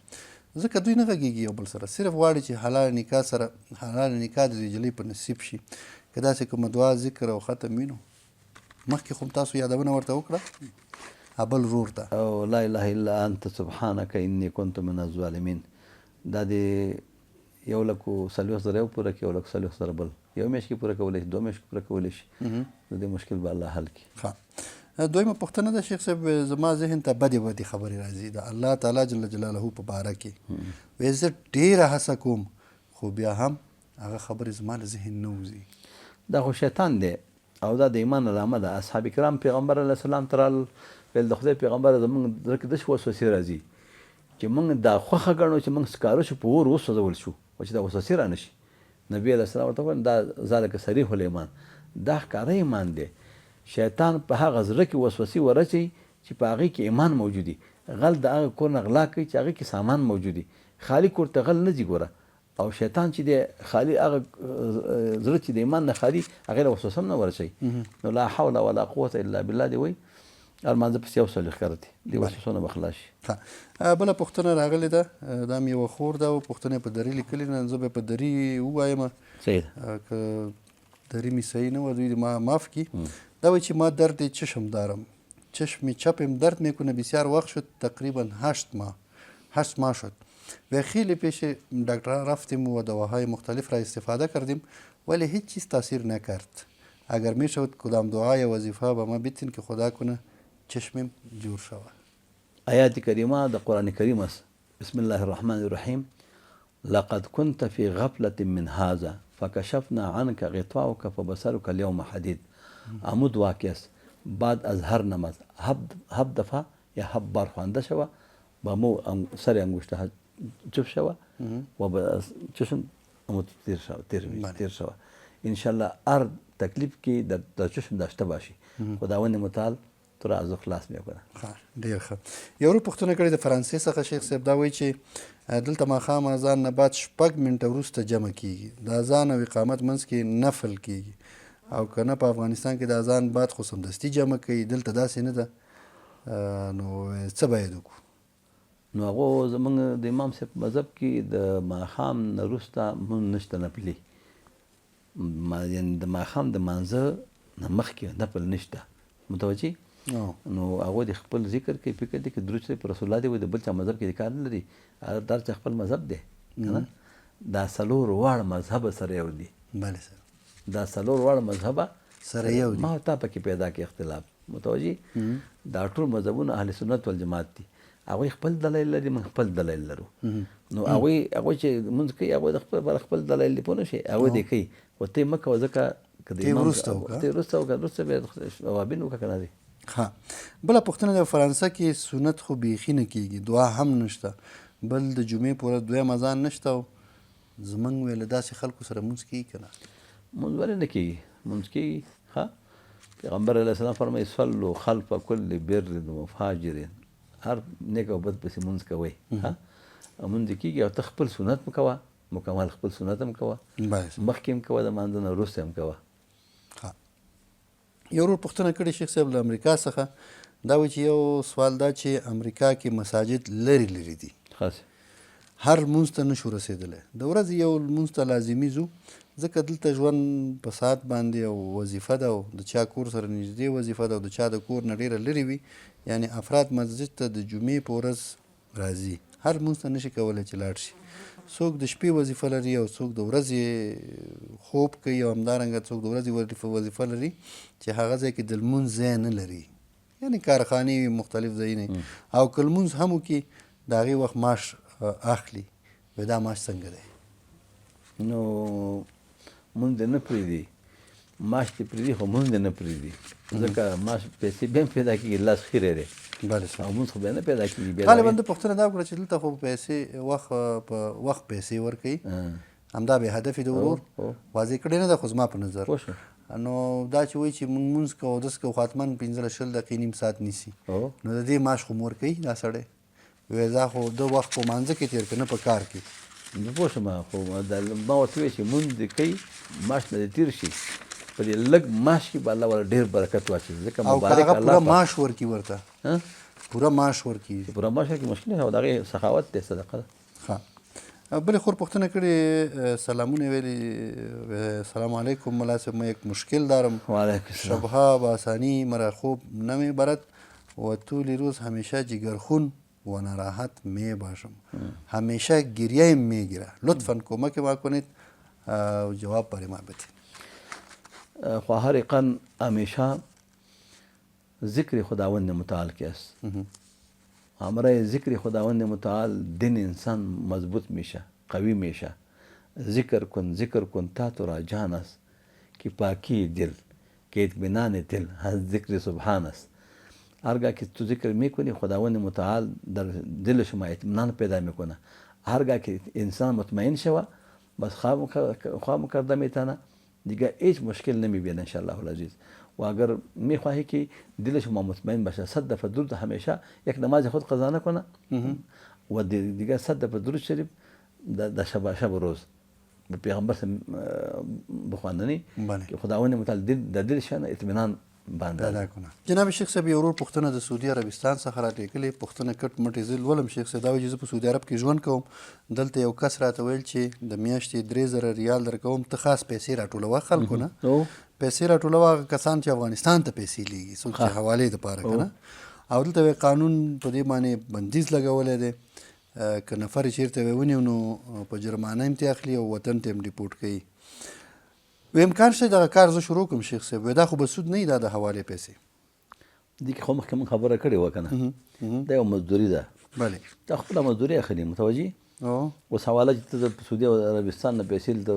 ځکه دوی نه غږېږي یو بل سره صرف غواړي چې حلال نکاح د دې نجلۍ په نصیب شي که داسې کومه دعا ذکر او ختم وي نو مخکې خو تاسو یادونه ورته وکړه بل ورور ته او لا اله الا انت سبحانک انی کنت من الظالمین دا د 140,000 یو پوره کړي 140,000 بل یو میاشت کې پوره کولی شي 2 میاشت کې پوره کولی شي د دې مشکل به الله حل کړي. دویمه پوښتنه ده شیخ صاحب زما ذهن ته بدې خبرې راځي د الله تعالی جل جلاله په باره کې وایي زه ډېره هڅه کوم خو بیا هم هغه خبرې زما له ذهن نه وځي. دا خو شیطان دی او دا د ایمان علامه ده. اصحاب کرام پیغمبر علیه السلام ته رال ویل د خدای پیغمبره زموږ زړه کې داسې وسوسې راځي چې موږ دا خوښه ګڼو چې موږ سکاره شو په اور وسوځول شو او چې دا وسوسې را نه شي. نبي علیه السلام ورته وویل دا ذلک صریح الایمان دا ښکاره ایمان دی. شیطان په هغه زړه کې وسوسې ورچوي چې په هغې کې ایمان موجود وي. غل د هغه کور نه غلا کوي چې هغې کې سامان موجود وي. خالي کور ته غل نه ځي ګوره او شیطان چې دی خالي هغه زړه چې د ایمان نه خالي هغې له وسوسه هم نه ورچوي. نو لا حول ولا قوة الا بالله دی وایي المانځه پسې یو څلوېښت کاله دي دې وسوسو نه به خلاص شي. بله پوښتنه راغلې ده دا مې یوه خور ده او پوښتنه په دري لیکلې ده زه به په دري ووایم صحیح که دري مې صحیح نه وه دوی ما معاف کړي. دا وایي چې ما درد چشم دارم چشم چپم درد میکنه بسیار وقت شد تقریبا 8 ماه شد و خیلی پیش دکتر رفتیم و دواهای مختلف را استفاده کردیم ولی هیچ چیز تاثیر نکرد. اگر میشود کدام دعا یا وظیفه به ما بتین که خدا کنه چشمم جور شود. آیات کریمه د قرآن کریم است. بسم الله الرحمن الرحیم لقد كنت في غفلة من هذا فكشفنا عنك غطاءك فبصرك اليوم حديد. عمود واقع است بعد از هر نماز 7 دفعه یا 7 بار خوانده شوه با مو سر انگشته چپ شوه و با چشم عمود تیر شوه. انشالله هر تکلیف کې در چشم داشته باشي خداوند متعال تو را از خلاص میکنه. ډېر ښه. یو ورو پوښتنه کړې د فرانسې څخه شیخ صاحب دا وایي چې دلته ماښام اذان نه بعد 6 منټه وروسته جمع کیږي د اذان او اقامت منځ کې نفل کیږي او که نه په افغانستان کې د اذان بعد خو سمدستي جمع کوي دلته داسې نه ده نو څه باید وکړو؟ نو هغو زموږ د امام صاحب مذهب کې د ماښام نه وروسته مونځ نشته نفلي یعنې د ماښام د مانځه نه مخکې نفل نشته متوجه. نو هغه د خپل ذکر کوي فکر دی که درود شریف په رسول الله دی د بل چا مذهب کې د کار نه لري هر چا خپل مذهب دی که نه. دا 4 واړه مذهبه سره یو دي. بله سر دا 4 واړه مذهبه سره یو دي. ما تا پکې پیدا کې اختلاف متوجه. دا ټول مذهبونه اهل سنت والجماعت دي هغوی خپل دلایل لري موږ خپل دلایل لرو. نو هغوی چې لمونځ کوي هغوی د خپل دلایل دی پوه نه شي هغوی دی کوي خو ته یې مه کوه ځکه که د امام ته یې وروسته وکړه وروسته بیا اوابین وکړه که نه دی. ها بله پوښتنه د فرانسه کې سنت خو بیخي نه کېږي دعا هم نشته بل د جمعې پوره دویم اذان نشته او زموږ ویل داسې خلکو سره مونځ کېږي که نه؟ مونځ ولې نه کېږي مونځ کېږي. ښه پیغمبر علیه السلام فرمایي صلو خلف کل بر و فاجر هر نیک او بد پسې مونځ کوئ. ها مونځ کېږي او ته خپل سنت م کوه مکمل خپل سنت هم کوه مخکې هم کوه د مانځه نه وروسته هم کوه. یو ورور پوښتنه کړې شیخ صاحب له امریکا څخه دا وایي چې یو سوال دا چې امریکا کې مساجد لرې دي هر لمونځ ته نشو رسېدلی د ورځې یو لمونځ ته لازمي ځو ځکه دلته ژوند په ساعت باندې او وظیفه ده او د چا کور سره نږدې وظیفه ده او د چا د کور نه ډېره لرې وي یعنې افراد مسجد ته د جمعې په ورځ راځي هر لمونځ ته نشي کولی چې لاړ شي. څوک د شپې وظیفه لري او څوک د ورځې خوب کوي او همدارنګه څوک د ورځې وظیفه لري چې هغه ځای کې د لمونځ ځای نه لري یعنې کارخانې وي مختلف ځایونه او که لمونځ هم وکړي د هغې وخت معاش اخلي وایي دا معاش څنګه دی؟ نو مونځ دې نه پرېږدي معاش دې پرېږدي خو مونځ دې نه پرېږدي ځکه معاش پیسې بیا هم پیدا کېږي لاس خیری دی بله صحیح. او مونځ خو بیا نه پیدا کېږي. بیا غالبا د پوښتنه دا وکړه چې دلته خو پیسې په وخت پیسې ورکوي، همدا بې هدفې د ورور واضح کړې نه ده خو زما په نظر. نو دا چې وایي چې مونږ مونځ کوو اودس کوو خو حتما 15-20 دقیقې نیم ساعت نیسي، نو د دې معاش خو مور کوي دا سړی. وایي دا خو د وخت په مانځه کې تېر کړه نه په کار کې. زه پوه شوم، خو ما ورته وویل چې مونځ دې کوي معاش نه دې تېر شي، په دې لږ معاش کې به الله ورته ډېر برکت واچوي. ځکه مبارک هغه الله پوره معاش ورکړي ورته، پوره معاش ورکړي. پوره معاش ورکړي مشکل نه، د هغې سخاوت دی، صدقه ده. ښه. بلې خور پوښتنه کړې، سلامونه ویلي، سلام علیکم ملا صاحب، من یک مشکل دارم، شبها به آسانی مرا خوب نمیبرد و طول روز همیشه جگرخون و ناراحت می باشم، همیشه گریه میگیره، لطفا کمک ما کنید و جواب برای ما بدید. خواهرقا همیشه ذکر خداوند متعال که است. همراه ذکر خداوند متعال دین انسان مضبوط میشه، قوی میشه. ذکر کن تا تو را جان است که پاکی دل که اطمینان دل از ذکر سبحان است. هرگاه که تو ذکر میکنی خداوند متعال در دل شما اطمینان پیدا میکنه. هرگاه که انسان مطمئن شوه بس خواه کرده میتونه، دیگه هیچ مشکل نمیبینه انشاءالله العزیز. و اگر میخواهی که دل شما مطمئن باشه 100 دفعه درود همیشه یک نماز خود قضا نکنه و دیگه 100 دفعه درود شریف در شب و روز به پیغمبر بخواندنی که خداوند متعال در دلشان اطمینان پیدا کنه. جناب شیخ صاحب یو ورور پوښتنه د سعودي عربستان څخه رالیږلې، پوښتنه کټ مټې زه لولم. شیخ صاحب دا وایي چې زه په سعودي عرب کې ژوند کوم، دلته یو کس راته ویل چې د میاشتې 3000 ریال درکوم، ته خاص پیسې راټولوه خلکو نه، پیسې راټولوه هغه کسان چې افغانستان ته پیسې لیږي، څوک چې حوالې دپاره که نه، او دلته قانون په دې باندې بندیز لګولی دی، که نفر چېرته وی ونیو نو په جرمانه هم ترې اخلي او وطن ته هم ډیپورټ کوي. و امکان شته دغه کار زه شروع کړم شیخ صاحب، دا خو به سود نه وي، دا د حوالې پیسې دي که خو مخکې مونږ خبره کړې وه که نه، دا یو مزدوري ده. بلې دا خپله مزدوري اخلي، متوجي. اوس حواله چې ته د سعودي عربستان نه پیسې دلته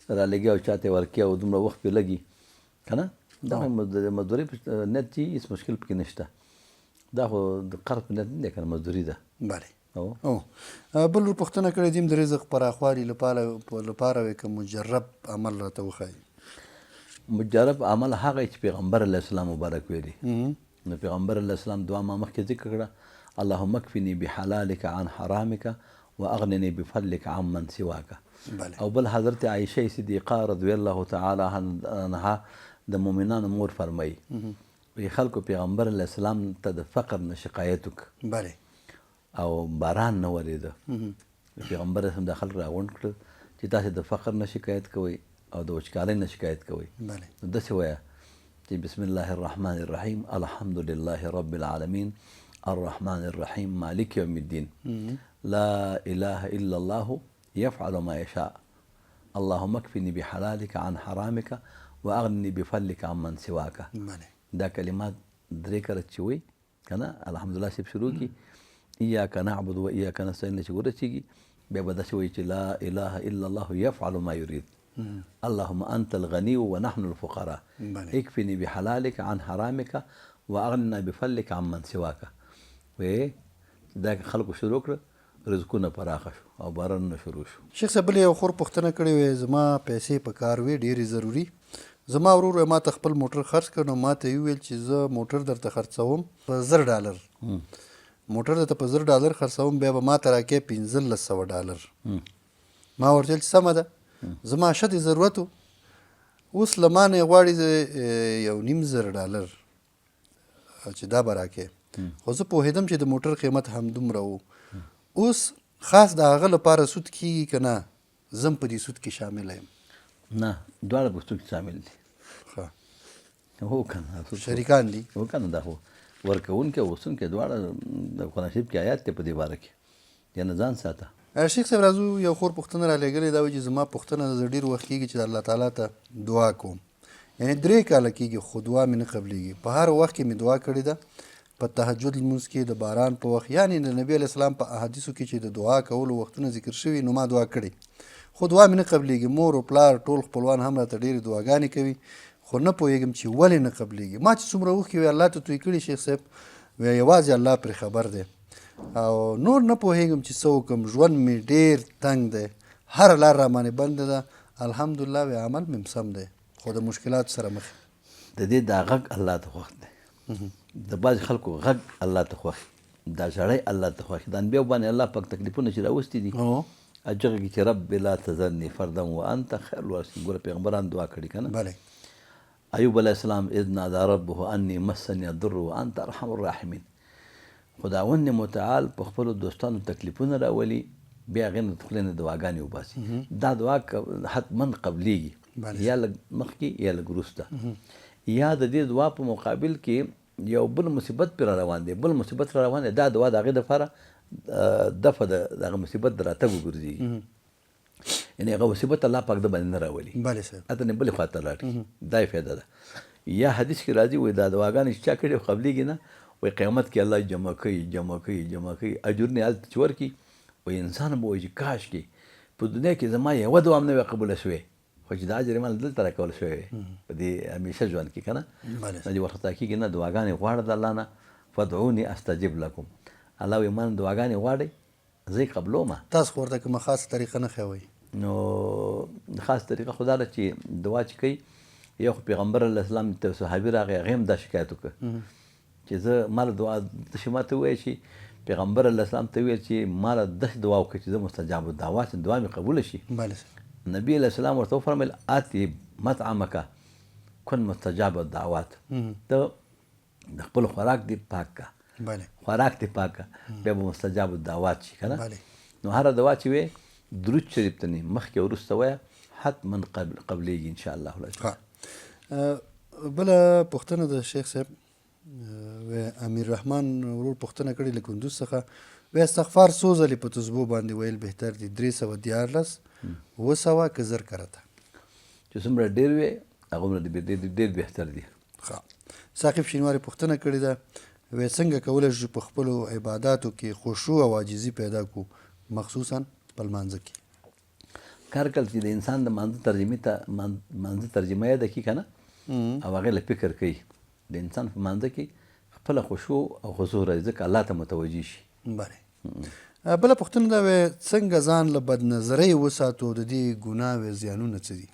رالګي او چاته ورکړي او دومره وخت پرې لګي که نه، دا خو مزدوري په نیت چې هېڅ مشکل پکې نشته، دا خو د قرض په نیت نه دی که نه، مزدوري ده. بلې. بل ور پوښتنه کړې دیم د رزق پراخوالي لپاره وی که مجرب عمل راته وښایي. مجرب عمل هغه چې پیغمبر علیه السلام مبارک ویلي. نو پیغمبر علیه السلام دعا ما مخکې ذکر کړه، اللهم اکفني بحلالک عن حرامک واغنني بفضلک عن من سواک. او بل حضرت عایشه صدیقه رضی الله تعالی عنها د مؤمنانو مور فرمایي، وی خلکو پیغمبر علیه السلام ته د فقر نه شکایت وکړ. بله. او باران نه وریده. پیغمبر هم د خلک راغونډ کړل چې تاسې د فقر نه شکایت کوئ او د وچکالۍ نه شکایت کوئ. نو داسې وایه چې بسم الله الرحمن الرحیم الحمد لله رب العالمین الرحمن الرحیم مالک یوم الدین لا اله الا الله یفعل ما یشاء اللهم اکفني بحلالک عن حرامک واغنني بفضلک عن من سواک. دا کلمات 3 کرت چې وایي که نه، الحمدلله صاحب شروع کړي، ایاک نعبد و ایاک نستعین چې ورسېږي بیا به داسې وایي چې لا اله الا الله یفعل ما یرید اللهم انت الغنی ونحن الفقراء اکفني بحلالک عن حرامک واغننا بفضلک عن من سواک. وی دا خلکو شروع کړه، رزقونه پراخه شو او بارانونه شروع شو. شیخ صاحب بلې یو خور پوښتنه کړې وی، زما پیسې په کار وې ډېرې ضروري، زما ورور ما ته خپل موټر خرڅ کړ، نو ما ته یې وویل چې زه موټر درته خرڅوم په $1000، موټر درته په $1000 خرڅوم، بیا به ما ته راکې $1500. ما ورته ویل چې سمه ده، زما ښه ضرورت و، اوس له ما نه یې غواړي $1,500 چې دا به راکې، خو زه پوهېدم چې د موټر قیمت همدومره و. اوس خاص د هغه لپاره سود کېږي که نه، زه هم په دې سود کې شامل یم؟ نه، دواړه په سود کې شامل دي. هو که نه، شریکان دي. هو که نه، دا خو ورکوونکي او اوسونکي دواړه د قرآن شریف کې آیات دی په دې باره کې، یعنې ځان ساته. شیخ صاحب راځو، یو خور پوښتنه رالیږلې، دا وایي چې زما پوښتنه زه ډېر وخت کېږي چې د الله تعالی ته دعا کوم، یعنې 3 کاله کېږي خو دعا مې نه قبلېږي. په هر وخت کې مې دعا کړې ده، په تهجد لمونځ کې، د باران په وخت، یعنې د نبي علیه السلام په احادیثو کې چې د دعا کولو وختونه ذکر شوي، نو ما دعا کړې، خو دعا مې نه قبلېږي. مور او پلار ټول خپلوان هم راته ډېرې دعاګانې کوي، خو نه پوهېږم چې ولې نه قبلېږي. ما چې څومره اوښکې وي الله ته توی کړي شیخ صاحب، یوازې الله پرې خبر دی او نور نه پوهېږم چې څه وکړم. ژوند مې ډېر تنګ دی، هره لار را باندې بنده ده. الحمدلله وی عمل مې سم دی خو د مشکلاتو سره مخ د دې دا غږ الله ته خوښ دی. د بعض خلکو غږ الله ته خوښ، دا ژړی الله ته خوښ. د انبیاو باندې الله پاک تکلیفونه چې راوستي دي هغه کې چې رب لا تذرني فردا وانت خیر الوارثین. ګوره پیغمبران دعا کړي که نه. بله ایوب علیه السلام اذ نادى ربه انی مسنی الضر وانت ارحم الراحمین. خداوند متعال په خپلو دوستانو تکلیفونه راولي، بیا هغې نه د خولې نه دعاګانې وباسي. دا دعا حتما قبلیږي، یا لږ مخکې یا لږ وروسته. یا د دې دعا په مقابل کې یو بل مصیبت پرې را روان دی، بل مصیبت را روان دی، دا دعا د هغې دپاره دفع د هغه مصیبت د راتګ وګرځېږي. یعنې هغه مصیبت الله پاک د باندې نه راولي، بله صاحب هلته نه بلې خوا ته لاړ کړي. دا یې فایده ده. یا حدیث کې راځي وایي دا دعاګانې چې چا کړي قبلیږي نه، وایي قیامت کې الله جمع کوي جمع کوي جمع کوي اجرونه یې هلته چې ورکړي. وایي انسان به وایي چې کاش کې په دنیا کې زما یوه دعا هم نه وي قبوله شوې، خو چې دا اجر یې مال دلته راکول شوی وی په دې همیشه ژوند کې که نه. نه چې ورخطا کېږي نه، دعاګانې غواړه د الله نه. فدعوني استجب لکم. الله وایي ما نه دعاګانې غواړئ زه یې قبلومه. تاسو خو ورته کومه خاصه طریقه نه ښیوئ؟ نو خاص طریقه خو دا ده چې دعا چې کوي، یو خو پیغمبر علیه السلام ته صحابي راغی، هغې هم دا شکایت وکړه چې زه ما له دعا تاسې ما ته ووایه چې پیغمبر علیه السلام ته ویل چې ما له داسې دعا وکړه چې زه مستجاب الدعوات چې دعا مې قبوله شي. بله نبی علیه السلام ورته وفرمیل آتی مطعمک کن مستجاب الدعوات. ته د خپل خوراک دې پاک کا، بله خوراک دې پاک کا، بیا به مستجاب الدعوات شي که نه. بله نو هره دعا چې وی درود شریف ته نه مخکې وروسته وایه حتما قبلیږي انشاءالله العزیز. بله پوښتنه د شیخ صاحب امیر رحمان ورور پوښتنه کړې له کندوز څخه، وی استغفار څو ځلې په تسبو باندې ویل بهتر دي؟ 314 700 که زر کرته؟ چې څومره ډېر وي هغومره ډېر بهتر دي. ښه. ثاقب شینواري پوښتنه کړې ده، وی څنګه کولی شو په خپلو عباداتو کې خشوع او عاجزي پیدا کړو، مخصوصا په لمانځه کې؟ کار کله چې د انسان د مانځه ترجمه یاده کړي که نه، او هغې له فکر کوي، د انسان په مانځه کې خپله خشوع او خضوع راځي ځکه الله ته متوجه شي. بله. بله پوښتنه دا وی څنګه ځان له بدنظرۍ وساتو، د دې ګناه وی زیانونه څه دي؟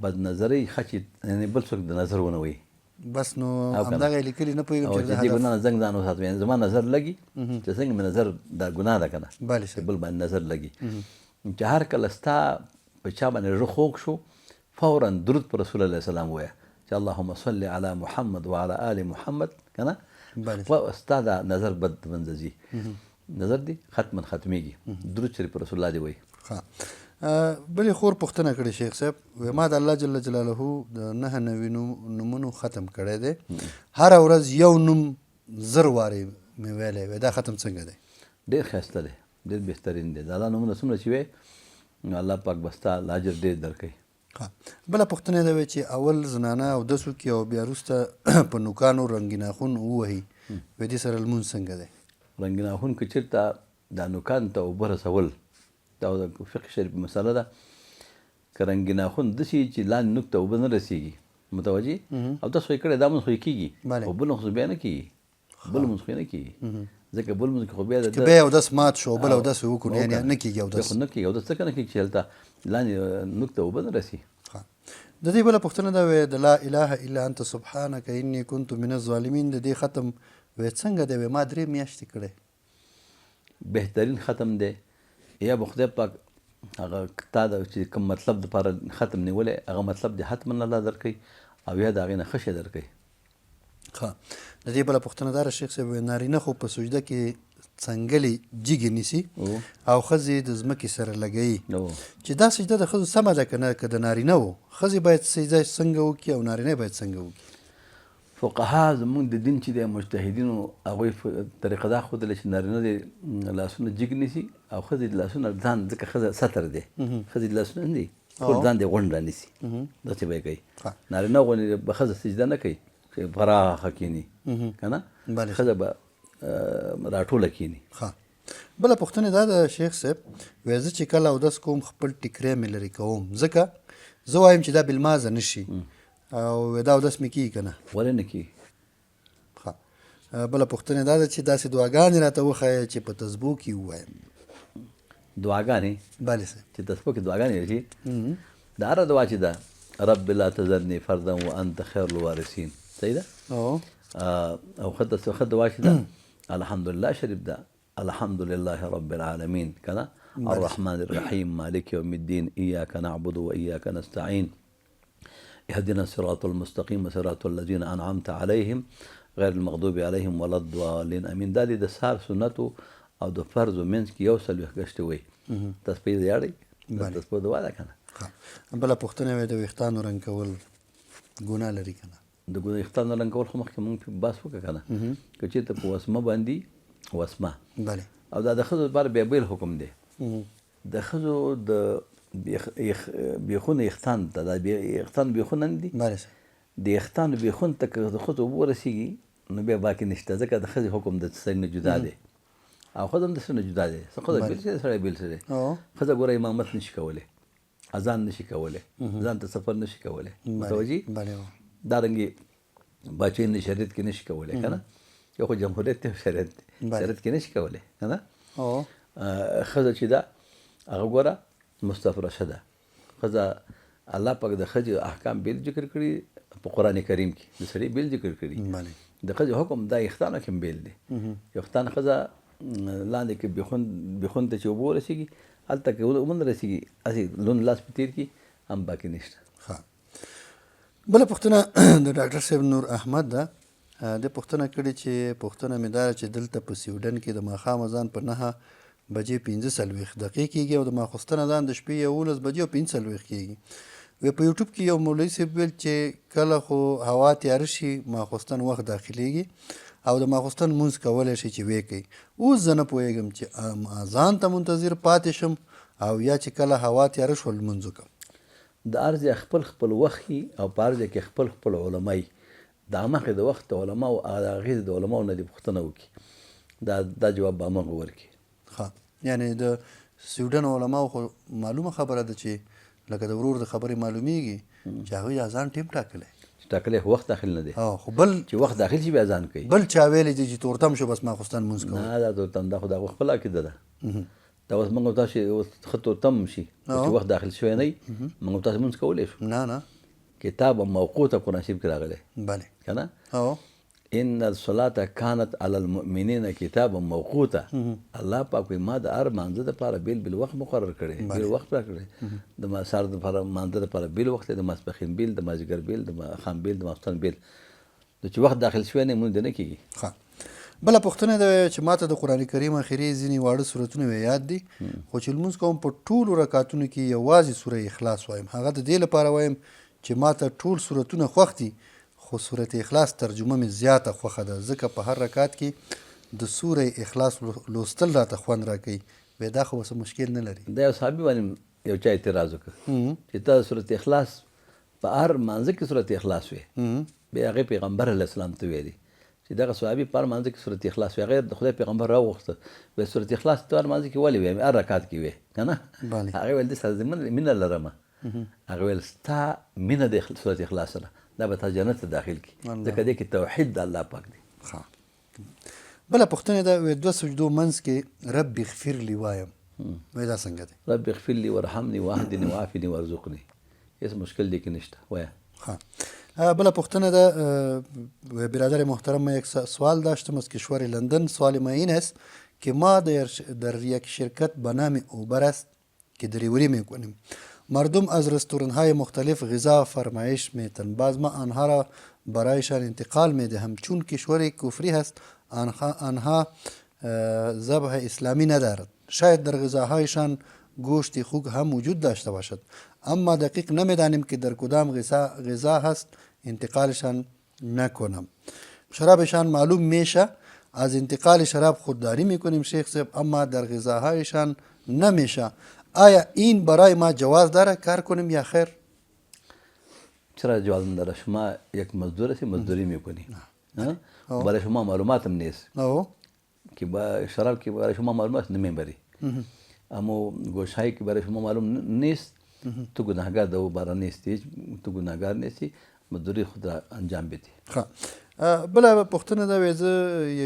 بدنظرۍ ښه چې یعنې بل څوک د نظر ونه وایي بس. نو همدغه یې لیکلي نه پوهېږم او چې دې ګناه نه څنګه ځان وساتم، یعنې زما نظر لګي چې څنګه مې نظر دا ګناه ده که نه، بله چې بل باندې نظر لګي. چې هر کله ستا په چا باندې زړه خوږ شو فورا درود پر رسول الله السلام ووایه چې اللهم صل علی محمد وعلى آل محمد که نه. ستا دا نظر بد منځه ځي، نظر دی ختما ختمیږي. درود شریف پر رسول الله دی وایي. بلې خور پوښتنه کړې شیخ صاحب، وی ما د الله جل جلاله د 9 نوي نومونو ختم کړی دی، هره ورځ یو نوم 1000 وارې مې ویلی، وی دا ختم څنګه دی؟ ډېر ښایسته دی، ډېر بهترین دی. د الله نومونه څومره چې وی نو الله پاک به ستا اجر ډېر درکوي. بله پوښتنه دا وی چې اول زنانه اودس وکړي او بیا وروسته په نوکانو رنګین اخون ووهي، وی دې سره لمونځ څنګه دی؟ رنګین اخون که چېرته دا نوکانو ته اوبه رسول، دا د فقه شریف مسله ده، که رنګین اخون داسې چې لاندې نوک ته اوبه نه رسېږي، متوجې اودس خو یې کړی دا مونځ خو یې کېږي، او بل مونځ خو بیا نه کېږي، بل مونځ خو یې نه کېږي ځکه بل مونځ کې خو بیا که بیا اودس مات شو بل اودس یې وکړو یعنې نه کېږي اودس؟ خو نه کېږي اودس ځکه نه کېږي چې هلته لاندې نوک ته اوبه نه رسي. د دې بله پوښتنه دا وی د لا اله الا انت سبحانک انی کنت من الظالمین، د دې ختم وی څنګه دی؟ وی ما 3 میاشتې کړی. بهترین ختم دی، یا به خدای پاک هغه تا د چې کوم مطلب دپاره ختم نیولی هغه مطلب دې حتما الله درکوي، او یا د هغې نه ښه شی درکوي. ښه. د دې بله پوښتنه دا ده شیخ صاحب، نارینه خو په سجده کې څنګلې جګې نیسي او ښځې د ځمکې سره لګوي، چې دا سجده د ښځو سمه ده که نه؟ که د نارینه و ښځې باید سجده څنګه وکړي او نارینه باید څنګه وکړي؟ فقها زمونږ د دین چې دی مجتهدینو هغوی طریقه دا ښودله چې نارینه دې لاسونه جګ نیسي او ښځې د لاسونه ځان، ځکه ښځه ستر دی، ښځې د لاسونه نه دي ټول ځان دې غونډ رانیسي، داسې به یې کوي. نارینه غوندې به ښځه سجده نه کوي چې پراخه کښېني که نه، ښځه به راټوله کښېني. ښه. بله پوښتنه دا ده شیخ صاحب، وایي زه چې کله اودس کوم خپل ټیکری مې لرې کوم، ځکه زه وایم چې دا بالمازه نه شي، او دا اودس مې کېږي که نه؟ ولې نه کېږي؟ ښه. بله پوښتنه دا ده چې داسې دعاګانې راته وښایه چې په تسبو کې ووایم. دعاګانې بله صاحب. چې تسبو کې دعاګانې راشي د هره دعا چې ده رب لا تذرني فردا وانت خیر الوارثین صحیح ده او ښه دعا چې ده الحمدلله شریف ده الحمدلله رب العالمین کنه الرحمن الرحیم مالک یوم الدین ایاک نعبد و ایاک نستعین اهدنا الصراط المستقیم صراط الذین انعمت علیهم غیر المغضوب علیهم ولا الضالین امین. دا د سهار سنتو او د فرضو منځ کې یو څلوېښت ګشتې وایي تسبیح د یاړئ د تسبیح دعا ده که نه. بله پوښتنه وایي د ویښتانو رنګ کول ګناه لري که نه؟ د ویښتانو رنګ کول خو مخکې مونږ بحث وکړه که نه که چېرته په وسمه باندې وسمه بله او دا د ښځو لپاره بیا بېل حکم دی. د ښځو د بېخونه یختان ته دا یختان بېخونه نه دي بله د یختانو بېخون ته که د ښځو اوبه ورسېږي نو بیا باقي نشته ځکه د ښځې حکم د سړي نه جدا دی او ښځه هم د سړي نه جدا دی. ښځه بېل شی دی سړی بېل شی دی. ښځه ګوره امامت نشي کولی اذان نشي کولی ځان ته سفر نشي کولی متوجي دارنګې باچوي نه شریعت کې نشي کولی که نه یو خو جمهوریت دی شریعت دی شریعت کې نشي کولی که نه. ښځه چې ده هغه ګوره مستفرشه ده. ښځه الله پاک د ښځې احکام بیل ذکر کړي په قرآن کریم کې د سړي بیل ذکر کړي د ښځې حکم دا یختانو کې هم بیل دی. یختان ښځه لاندې کې بېخون ته چې اوبه ورسېږي هلته که اوبه نه رسېږي هسې لوند لاس په تېر کړي هم باقي نشته. بله پوښتنه د ډاکټر صاحب نور احمد ده. د پوښتنه کړې چې پوښتنه مې دا چې دلته په سویډن کې د ماښام اذان په 9 بجې 45 دقیقې کېږي او د ماخوستن اذان د شپې 11 بجې او 45 کېږي. په یوټیوب کې یو مولوي صاحب ویل چې کله خو هوا تیاره شي ماخوستن وخت داخلېږي او د ماخوستن لمونځ کولی شي چې ویې کوي. اوس زه نه پوهېږم چې اذان ته منتظر پاتې شم او یا چې کله هوا تیاره شول لمونځ وکړم. د هر ځای خپل وخت او په هر ځای کې خپل علما وي. د هماغې د وخت د علماو او د هغې د علماو نه دې پوښتنه وکړي دا جواب به هماغه ورکړي. یعنې د سویډن علماو خو معلومه خبره ده چې لکه د ورور د خبرې معلومیږي چې هغوی اذان ټیم ټاکلی ټاکلی خو وخت داخل نه دی خو بل چې وخت داخل شي بیا اذان کوي. بل چا ویلی دی چې تورتم شو بس ماخوستن لمونځ کوو. نه دا تورتم دا خو د هغوی خپله عقیده ده. دا اوس موږ تاسو اوس ښه تورتم شي چې وخت داخل شوی نه وي موږ تاسو لمونځ کولی شو. نه کتاب موقوته قرآن شریف کې راغلی بله که نه ان الصلاة كانت على المؤمنین کتابا موقوته. الله پاک وایي ما د هر مانځه دپاره بیل وخت مقرر کړی بیل وخت راکړی. د سهار دپاره مانځه دپاره بیل وخت دی د ماسپښین بیل د مازدیګر بیل د ماښام بیل د ماخوستن بیل چې وخت داخل شوی نه لمونځ دې نه کېږي. بله پوښتنه ده چې ماته د قرآن کریم اخري ځینې واړه سورتونه مې یاد دي خو چې لمونځ کوم په ټولو رکعتونو کې یوازې سوره اخلاص وایم. هغه د دې لپاره وایم چې ماته ټول سورتونه خوښ دي خو سورت اخلاص ترجمه مې زیاته خوښه ده ځکه په هر رکعت کې د سوره اخلاص لوستل راته خوند راکوي. وایي دا خو څه مشکل نه لري. دا یو صحابي باندې یو چا اعتراض وکړ چې تا سورت اخلاص په هر مانځه کې سورت اخلاص وی بیا هغې پیغمبر علیه السلام ته ویلي چې دغه صحابي په هر مانځه کې سورت اخلاص وی هغې د خدای پیغمبر راوغوښته وایي سورت اخلاص ته هر مانځه کې ولې وی هر رکعت کې وی که نه هغې ویل دې سره زه مینه لرمه هغه ویل ستا مینه د سورت اخلاص سره دا به تا جنت ته داخل کړي ځکه دې کې توحید د الله پاک دی. بله پوښتنه ده دوه سجدو منځ کې رب اغفر لی وایم وایي دا څنګه دی؟ رب اغفر لی ورحمني واهدني وعافني وارزقني هیڅ مشکل دی کې نشته وایه. بله پوښتنه ده برادر محترم من یک سوال داشتم از کشور لندن. سوال ما این است که ما در یک شرکت به نام اوبر است که دریوری میکنیم. مردم از رستوران‌های مختلف غذا فرمایش میتن. بعض ما آنها را برایشان انتقال میدهم چون کشور کفری هست آنها ذبح اسلامی ندارد. شاید در غذاهایشان گوشت خوک هم وجود داشته باشد اما دقیق نمیدانیم که در کدام غذا هست انتقالشان نکنم. شرابشان معلوم میشه از انتقال شراب خودداری میکنیم شیخ صاحب اما در غذاهایشان نمیشه. آیا این برای ما جواز داره کار کنیم یا خیر؟ چرا جواز نداره؟ شما یک مزدور هستی مزدوری میکنی برای شما معلومات هم نیست که با شراب که برای شما معلومات نمیبری اما گوشهایی که برای شما معلوم نیست تو گناهگار دو بارا نیستی تو گناهگار نیستی مزدوری خود را انجام بدی. بله پوښتنه دا وې زه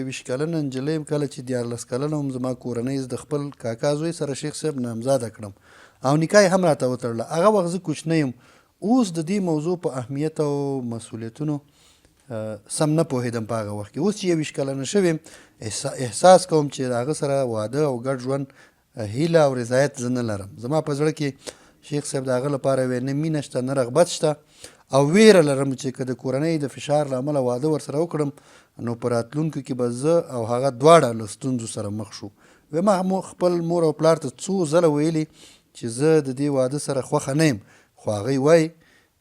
21 کلنه نجلۍ یم کله چې 14 کلنه وم زما کورنۍ د خپل کاکا زوی سره شیخ صاحب نامزاده کړم او نکاح یې هم راته وتړله هغه وخت زه کوچنی یم اوس د دې موضوع په اهمیت او مسؤلیتونو سم نه پوهېدم په هغه وخت کې اوس چې 21 کلنه شوې یم احساس کوم چې د هغه سره واده او ګډ ژوند هیله او رضایت زه نه لرم زما په زړه کې شیخ صاحب د هغه لپاره وې نه مینه شته نه رغبت شته او ویره لرم چې که د کورنۍ د فشار له امله واده ورسره وکړم نو په راتلونکو کې به زه او هغه دواړه له ستونزو سره مخ شو ما خپل مور او پلار ته څو ځله ویلي چې زه د دې واده سره خوښه نه یم خو هغوی وایي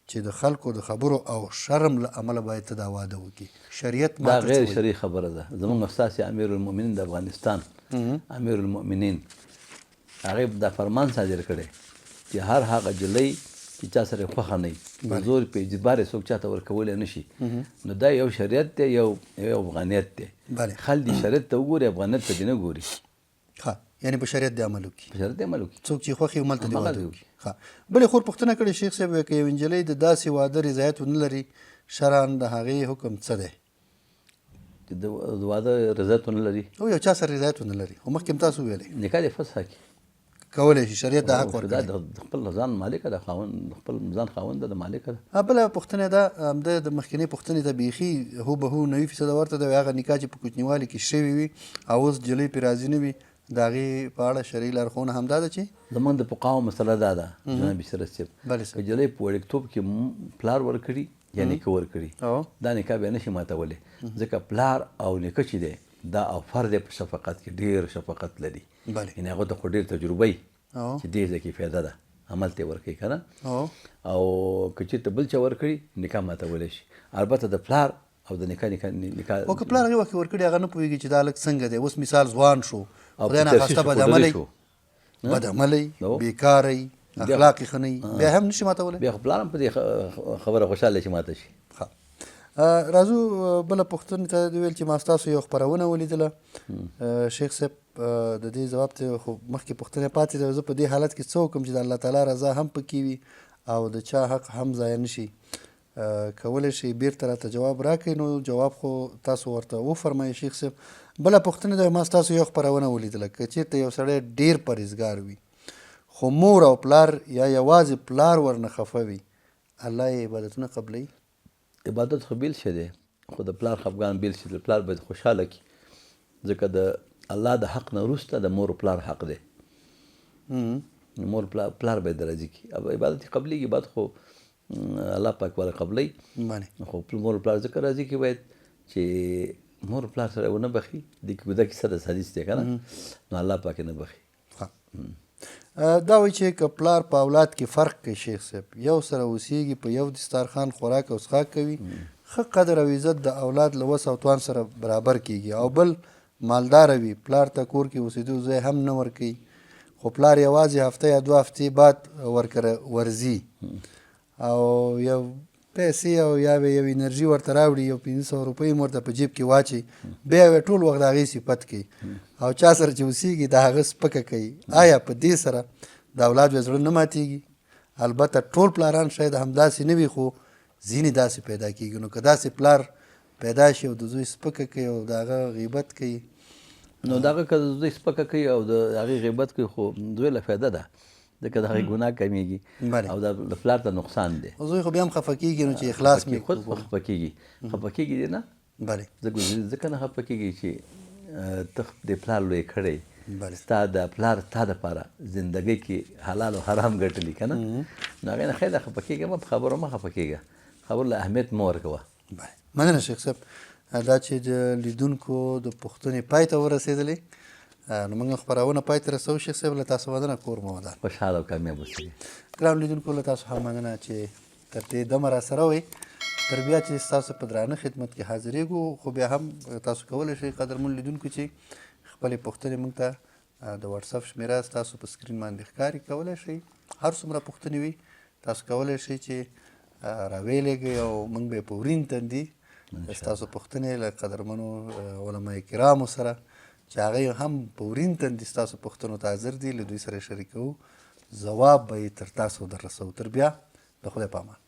چې د خلکو د خبرو او شرم له امله باید ته دا واده وکړي شریعت دا غیر شرعي خبره ده زموږ استاد امیر المؤمنین د افغانستان امیر المؤمنین هغې دا فرمان صادر کړی چې هر هغه جلۍ چې چا سره خوښه نه وي په زور په اجبار یې څوک چاته ورکولی نه شي نو دا یو شریعت دی یو افغانیت دی خل دې شریعت ته وګوري افغانیت ته دې نه ګوري ښه یعنې په شریعت دې عمل وکړي په شریعت دې عمل وکړي څوک چې خوښ وي هملته دې واده وکړي ښه بلې خور پوښتنه کړې شیخ صاحب که یو نجلۍ د داسې واده رضایت ونه لري شرعاً د هغې حکم څه دی چې د واده رضایت ونه لري او یو چا سره رضایت ونه لري خو مخکې هم تاسو ویلی نکاح دې فسخه کړي کولی شي شریعت دا حق ورکړي دا د خپل ځان مالکه ده خپل ځان خاوند ده د مالکه ده بله پوښتنه ده همده د مخکینۍ پوښتنې ته بیخي هوبهو 90% ورته ده هغه نکاح چې په کوچنیوالي کې شوي وي او اوس جلۍ پرې راضي نه وي د هغې په اړه شرعي لارښوونه همدا ده چې زموږ د فقهاو مسله دا ده جناب سرت صاحب که جلۍ په وړکتوب کې پلار ورکړي یا نیکه ورکړي دا نکاح بیا نشي ماتولی ځکه پلار او نیکه چې دی دا او فرد په شفقت کې ډېر شفقت لري یعنې هغه ته خو ډېر تجربه وي چې دې ځای کې فایده ده عمل ته یې ورکوي که نه او که چېرته بل چا ورکړي نکاح ماتولی شي البته د پلار او د نکاح او که پلار هغې وخت کې ورکړي هغه نه پوهېږي چې دا هلک څنګه دی اوس مثال ځوان شو خدای ناخواسته بدعملی بېکاری اخلاق یې ښه نه وي بیا هم نشي ماتولی بیا خو پلار هم په دې خبره خوشحاله چې ماته شي راځو بله پوښتنې ته دې ویل چې ما ستاسو یو خپرونه ولیدله شیخ صاحب د دې ځواب ته خو مخکې پوښتنې پاتې ده زه په دې حالت کې څه وکړم چې د الله تعالی رضا هم پکې وي او د چا حق هم ضایع نه شي کولی شي بیرته راته جواب راکړئ نو جواب خو تاسو ورته وفرمایئ شیخ صاحب بله پوښتنه ده ما ستاسو یو خپرونه ولیدله که چېرته یو سړی ډېر پرهیزګار وي خو مور او پلار یا یوازې پلار ورنه خفه وي الله یې عبادتونه قبلوي عبادت خو بیل شی دی خو د پلار خفګان بیل شي د پلار باید خوشحاله کړي ځکه د الله د حق نه وروسته د مور پلار حق دی مور پلار باید راضي کړي अब عبادت یې قبلېږي بعد خو الله پاک والا قبلوي خو مور پلار ځکه راضي کړي باید چې مور پلار سره ونه بخي دا کیسه د حدیث دی که نه نو الله پاک یې نه بخي دا وایي چې که پلار په اولاد کې فرق کوي شیخ صاحب یو سره اوسیږي په یو دسترخوان خوراک او څښاک کوي ښه قدر او عزت د اولاد له وس او توان سره برابر کیږي او بل مالداره وي پلار ته کور کې اوسېدو ځای هم نه ورکوي خو پلار یوازې هفته یا 2 هفتې بعد ورکره ورځي او یو پیسې او یا به یو انرژي ورته راوړي یو 500 روپۍ هم ورته په جیب کې واچي بیا یې ټول وخت د هغې صفت کوي او چا سره چې اوسېږي د هغه سپکه کوي آیا په دې سره د اولاد زړه نه ماتېږي البته ټول پلاران شاید همداسې نه وي خو ځینې داسې پیدا کېږي نو که داسې پلار پیدا شي او د زوی سپکه کوي او د هغه غیبت کوي نو د هغه که د زوی سپکه کوي او د هغې غیبت کوي خو زوی له فایده ده ځکه د هغې ګناه کمیږي او د پلار ته نقصان دی زوی خو بیا هم خفه کېږي نو چې اخلاص مې خود خفه کېږي دی نه ځکه نه خفه کېږي چې ته د پلار لوی کړی ستا د پلار تا دپاره زندګۍ کې حلال او حرام ګټلي که نه نو هغې نه خیلی خفه کېږه مه په خبرو مه خفه کېږه خبرو له اهمیت مه ورکوه مننه شیخ صاحب دا چې د لیدونکو د پوښتنې پای ته ورسېدلې نو موږ خپرونه پای ته رسوو شیخ صاحب له تاسو مننه کور مو ودان خوشحاله او کامیاب اوسئ ګرانو لیدونکو له تاسو هم مننه چې تر دې دمه راسره وئ تر بیا چې ستاسو په درانه خدمت کې حاضرېږو خو بیا هم تاسو کولی شئ قدرمن لیدونکو چې خپلې پوښتنې موږ ته د واتساپ شمېره ستاسو په سکرین باندې ښکاري کولی شئ هر څومره پوښتنې وي تاسو کولی شئ چې راویلېږئ او موږ به یې په ورین تندي ستاسو پوښتنې له قدرمنو علما کرامو سره چې هغوی هم په ورین تندي ستاسو پوښتنو ته حاضر دي له دوی سره شریکوو ځواب به یې تر تاسو در رسوو تر بیا د خدای په امان